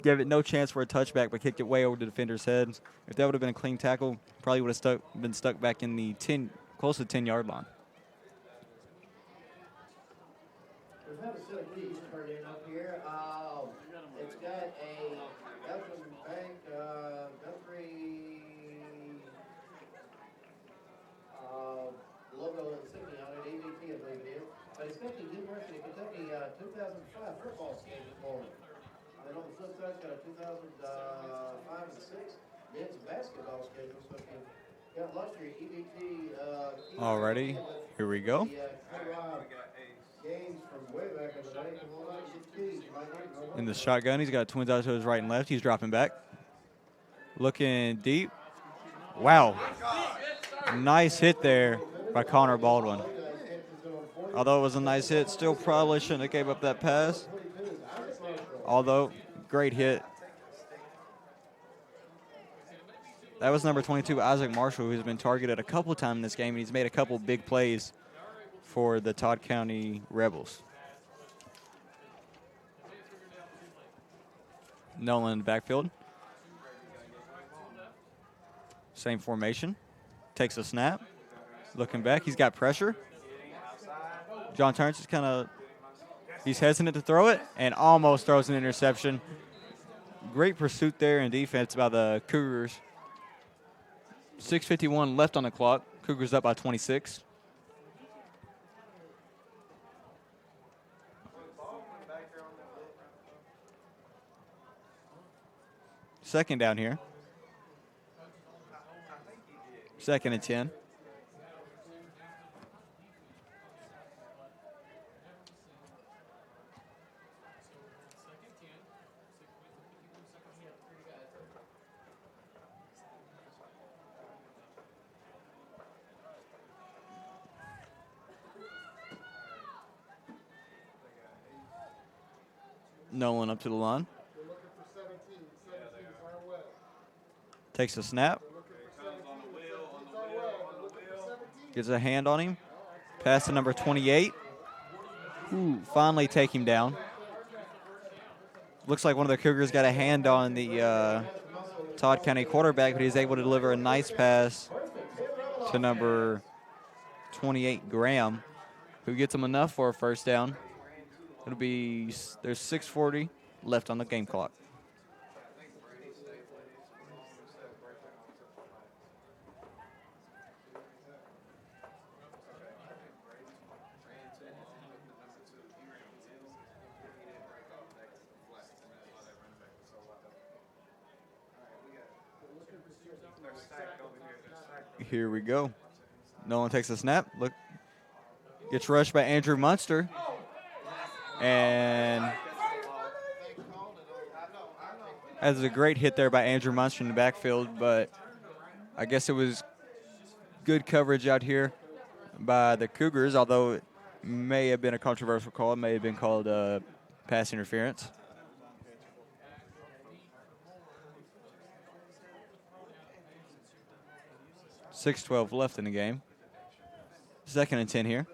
give it no chance for a touchback, but kicked it way over the defender's head. If that would have been a clean tackle, probably would have been stuck back in the close to 10-yard line. We've had a silly piece turned in up here. It's got a Belgian Bank, Guthrie logo insignia on it, EVT, I believe it is. But it's got the University of Kentucky 2005 football scheme this morning. And then on the flip side, it's got a 2005 and 6 men's basketball schedule. So if you got lost your EVT, Alrighty, here we go. Games from way back in the day. In the shotgun, he's got twins out to his right and left. He's dropping back. Looking deep. Wow. Nice hit there by Connor Baldwin. Although it was a nice hit, still probably shouldn't have gave up that pass. Although, great hit. That was number 22, Isaac Marshall, who's been targeted a couple times in this game, and he's made a couple big plays for the Todd County Rebels. Nolan in the backfield. Same formation. Takes a snap. Looking back, he's got pressure. John Turns is he's hesitant to throw it and almost throws an interception. Great pursuit there in defense by the Cougars. 6:51 left on the clock. Cougars up by 26. Second down here. 2nd and 10. Nolan up to the line. Takes a snap. Gets a hand on him. Pass to number 28. Finally take him down. Looks like one of the Cougars got a hand on the Todd County quarterback, but he's able to deliver a nice pass to number 28, Graham, who gets him enough for a first down. There's 6:40 left on the game clock. Here we go. No one takes a snap. Look, gets rushed by Andrew Munster. And has a great hit there by Andrew Munster in the backfield, but I guess it was good coverage out here by the Cougars, although it may have been a controversial call. It may have been called pass interference. .612 left in the game. 2nd and 10 here.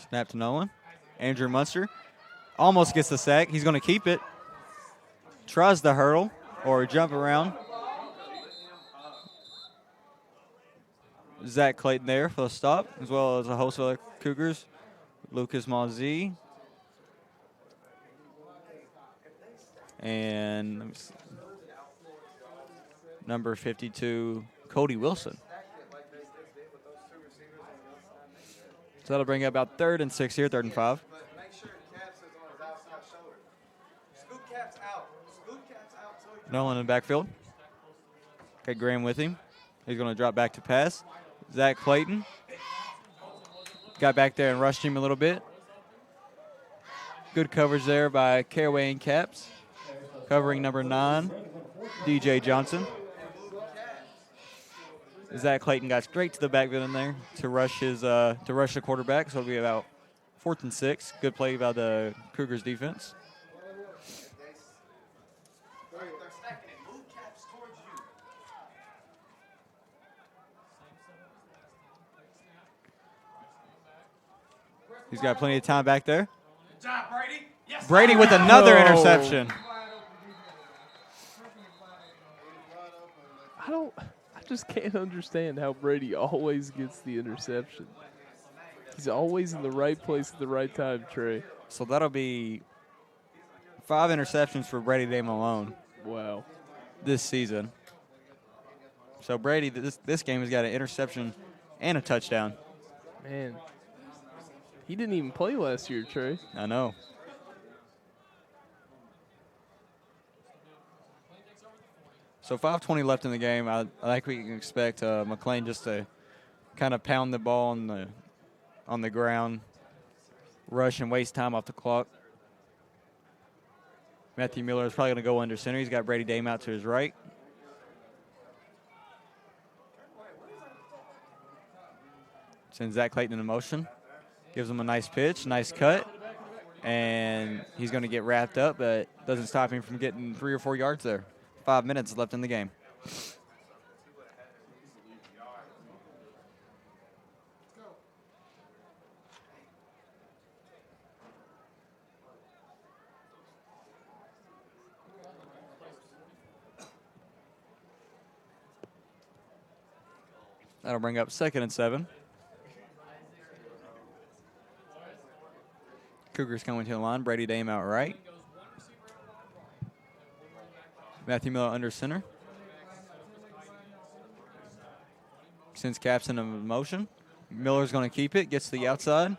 Snap to Nolan. Andrew Munster almost gets the sack. He's going to keep it. Tries the hurdle or jump around. Zach Clayton there for the stop, as well as a host of other Cougars. Lucas Mauzee. And number 52, Cody Wilson. So that'll bring up about 3rd and 6 here, 3rd and 5. Make sure the cap says on his outside shoulder. Scoop caps out. Scoop caps out. So he Nolan in the backfield. Got Graham with him. He's going to drop back to pass. Zach Clayton got back there and rushed him a little bit. Good coverage there by Caraway and Caps. Covering number 9, DJ Johnson. Zach Clayton got straight to the backfield in there to rush the quarterback. So it'll be about 4th and 6. Good play by the Cougars defense. they're stacking it. Move caps towards you. He's got plenty of time back there. Good job, Brady. Yes, Brady sir. with another Oh. interception. I just can't understand how Brady always gets the interception. He's always in the right place at the right time, Trey. So that'll be 5 interceptions for Brady Dame alone Wow. this season. So Brady, this game has got an interception and a touchdown. Man. He didn't even play last year, Trey. I know. So 5:20 left in the game. I think we can expect McLean just to kind of pound the ball on the ground, rush and waste time off the clock. Matthew Miller is probably going to go under center. He's got Brady Dame out to his right. Sends Zach Clayton in motion. Gives him a nice pitch, nice cut. And he's going to get wrapped up, but doesn't stop him from getting 3 or 4 yards there. 5 minutes left in the game. That'll bring up 2nd and 7. Cougars coming to the line. Brady Dame out right. Matthew Miller under center. Sends Caps into motion. Miller's going to keep it. Gets to the outside.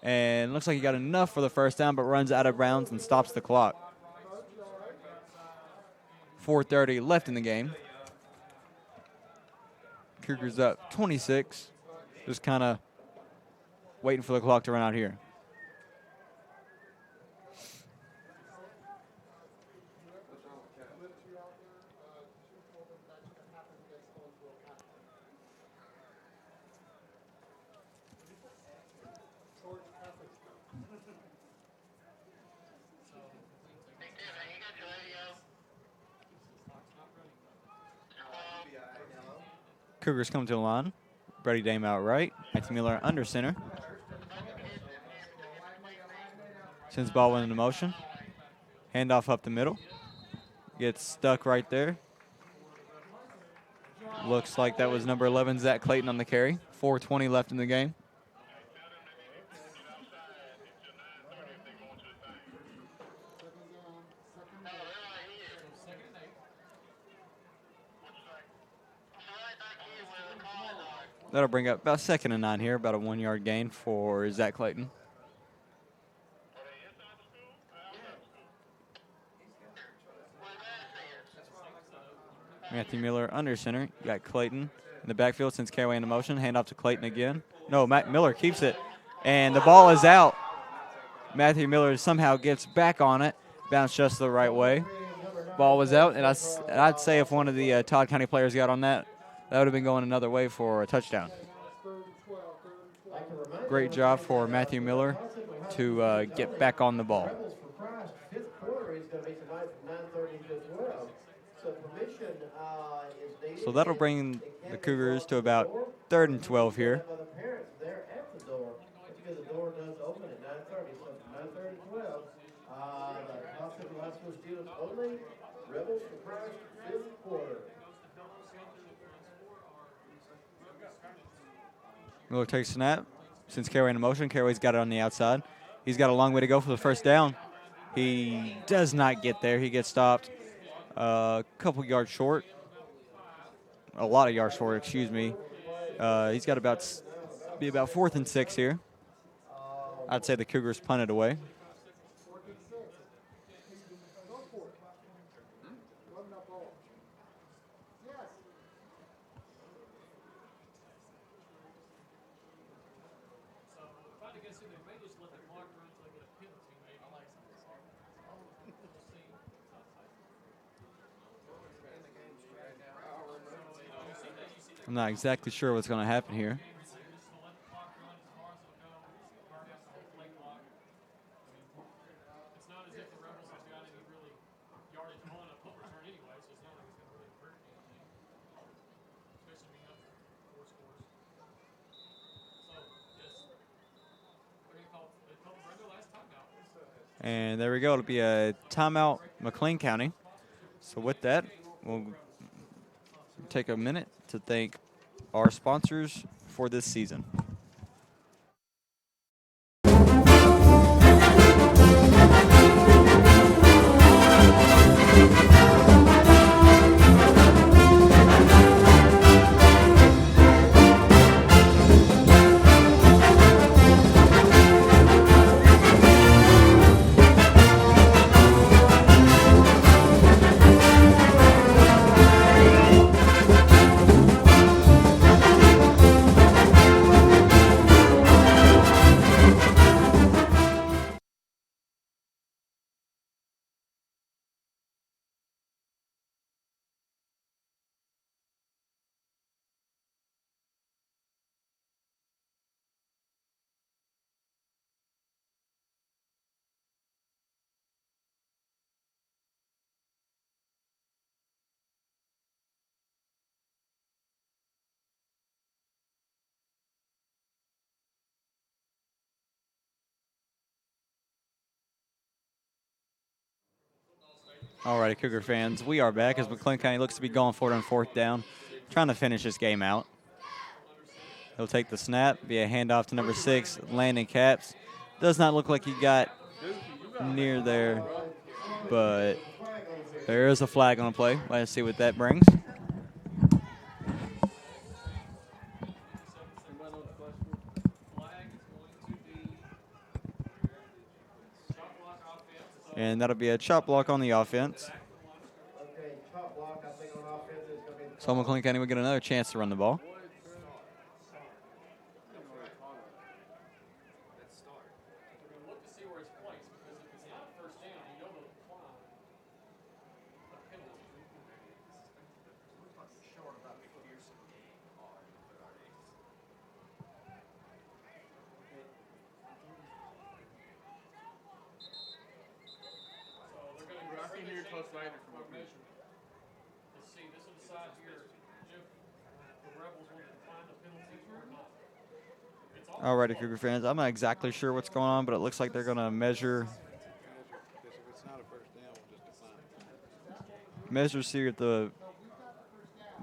And looks like he got enough for the first down, but runs out of bounds and stops the clock. 4:30 left in the game. Cougars up 26. Just kind of waiting for the clock to run out here. Cougars come to the line. Brady Dame out right. Matthew Miller under center. Sends ball into motion. Handoff up the middle. Gets stuck right there. Looks like that was number 11, Zach Clayton on the carry. 4:20 left in the game. That'll bring up about 2nd and 9 here, about a 1-yard gain for Zach Clayton. Matthew Miller under center. You got Clayton in the backfield, sends Caraway into motion. Hand off to Clayton again. No, Matt Miller keeps it. And the ball is out. Matthew Miller somehow gets back on it. Bounced just the right way. Ball was out. And I'd say if one of the Todd County players got on that, that would have been going another way for a touchdown. Great job for Matthew Miller to get back on the ball. So that'll bring the Cougars to about 3rd and 12 here. Miller takes a snap. Sends Caraway in motion. Caraway's got it on the outside. He's got a long way to go for the first down. He does not get there. He gets stopped a couple yards short. A lot of yards short, excuse me. He's got be about 4th and 6 here. I'd say the Cougars punt it away. I'm not exactly sure what's going to happen here. And there we go. It'll be a timeout, McLean County. So with that, we'll take a minute to thank our sponsors for this season. All righty, Cougar fans, we are back as McLean County looks to be going for it on 4th down, trying to finish this game out. He'll take the snap, be a handoff to number 6, Landon Caps. Does not look like he got near there, but there is a flag on the play. Let's see what that brings. And that'll be a chop block on the offense. So McLean County will get another chance to run the ball. All righty, Cougar fans. I'm not exactly sure what's going on, but it looks like they're going to measure. Measure see if the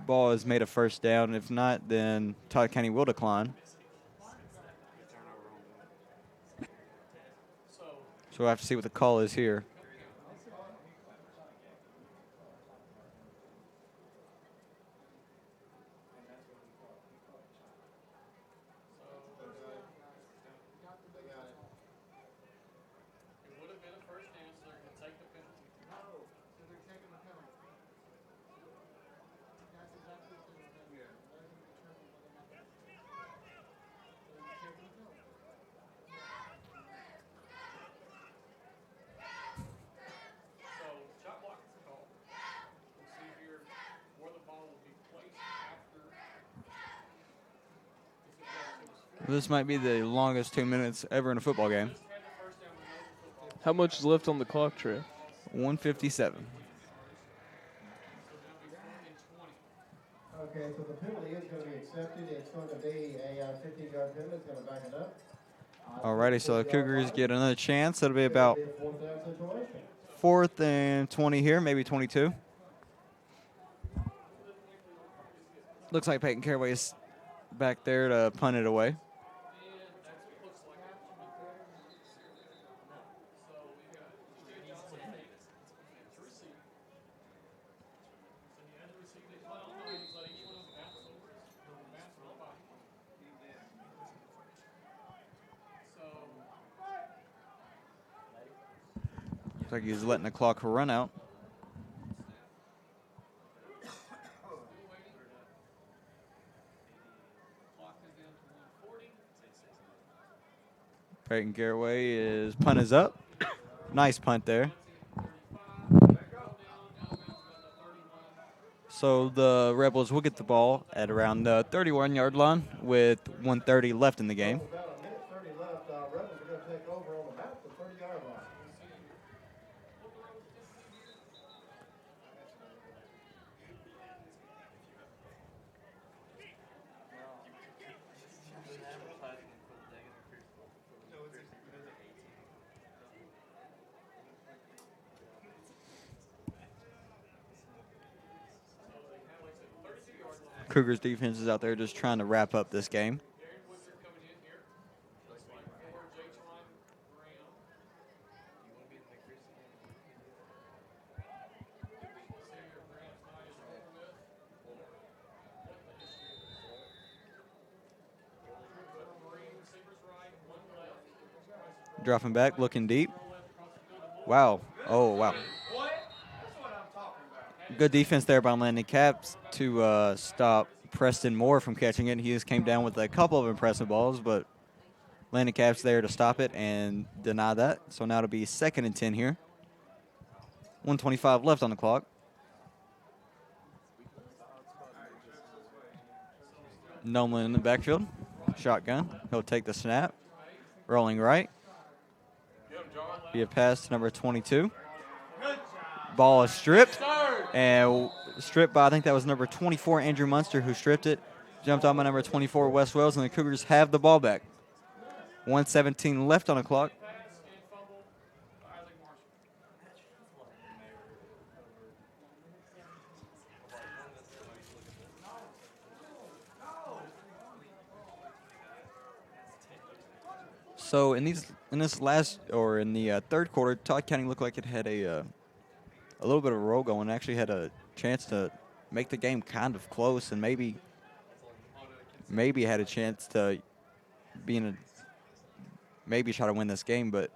ball is made a first down. If not, then Todd County will decline. So we'll have to see what the call is here. This might be the longest 2 minutes ever in a football game. How much is left on the clock, Trey? 157. Okay, so the penalty is going to be accepted. It's going to be a 15-yard penalty. It's going to back it up. Alrighty, so the Cougars get another chance. It'll be about 4th and 20 here, maybe 22. Looks like Peyton Caraway's back there to punt it away. Looks like he's letting the clock run out. Peyton Garraway is punt is up. Nice punt there. So the Rebels will get the ball at around the 31-yard line with 1:30 left in the game. About a minute 30 left. Rebels are going to take over on about the 30-yard line. Cougars defense is out there just trying to wrap up this game. Dropping back, looking deep. Wow. Oh, wow. Good defense there by Landon Caps to stop Preston Moore from catching it. He just came down with a couple of impressive balls, but Landon Caps there to stop it and deny that. So now it'll be 2nd and 10 here. 1:25 left on the clock. Nolan in the backfield. Shotgun. He'll take the snap. Rolling right. Be a pass to number 22. Ball is stripped. And stripped by, I think that was number 24, Andrew Munster, who stripped it. Jumped on by number 24, Wes Wells, and the Cougars have the ball back. 1:17 left on the clock. So in the third quarter, Todd County looked like it had a little bit of a roll going. Actually had a chance to make the game kind of close, and maybe had a chance to maybe try to win this game. But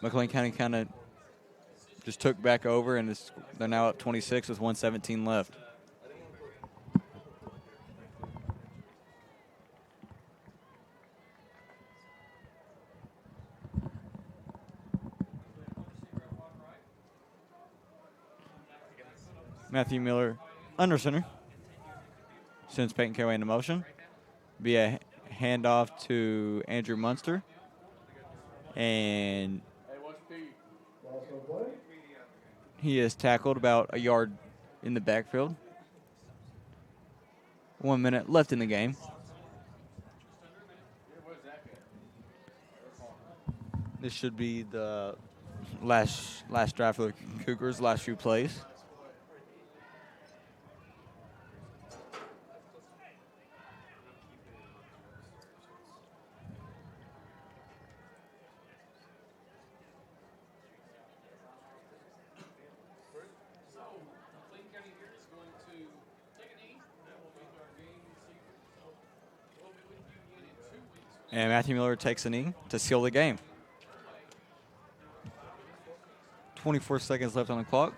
McLean County kind of just took back over, and they're now up 26 with 1:17 left. Matthew Miller under center. Sends Peyton Carraway into motion. Be a handoff to Andrew Munster. And he is tackled about a yard in the backfield. 1 minute left in the game. This should be the last drive for the Cougars, last few plays. And Matthew Miller takes a knee to seal the game. 24 seconds left on the clock.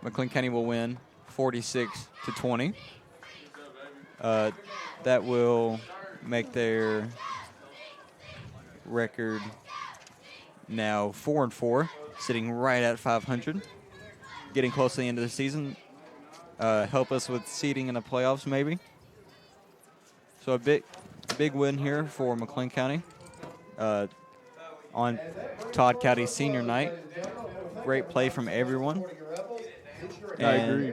McLean County will win 46-20. That will make their record now 4-4, sitting right at 500. Getting close to the end of the season. Help us with seeding in the playoffs, maybe. So a big win here for McLean County on Todd County senior night. Great play from everyone. I agree.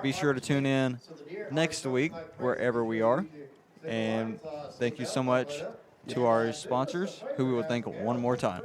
Be sure to tune in next week wherever we are. And thank you so much to our sponsors, who we will thank one more time.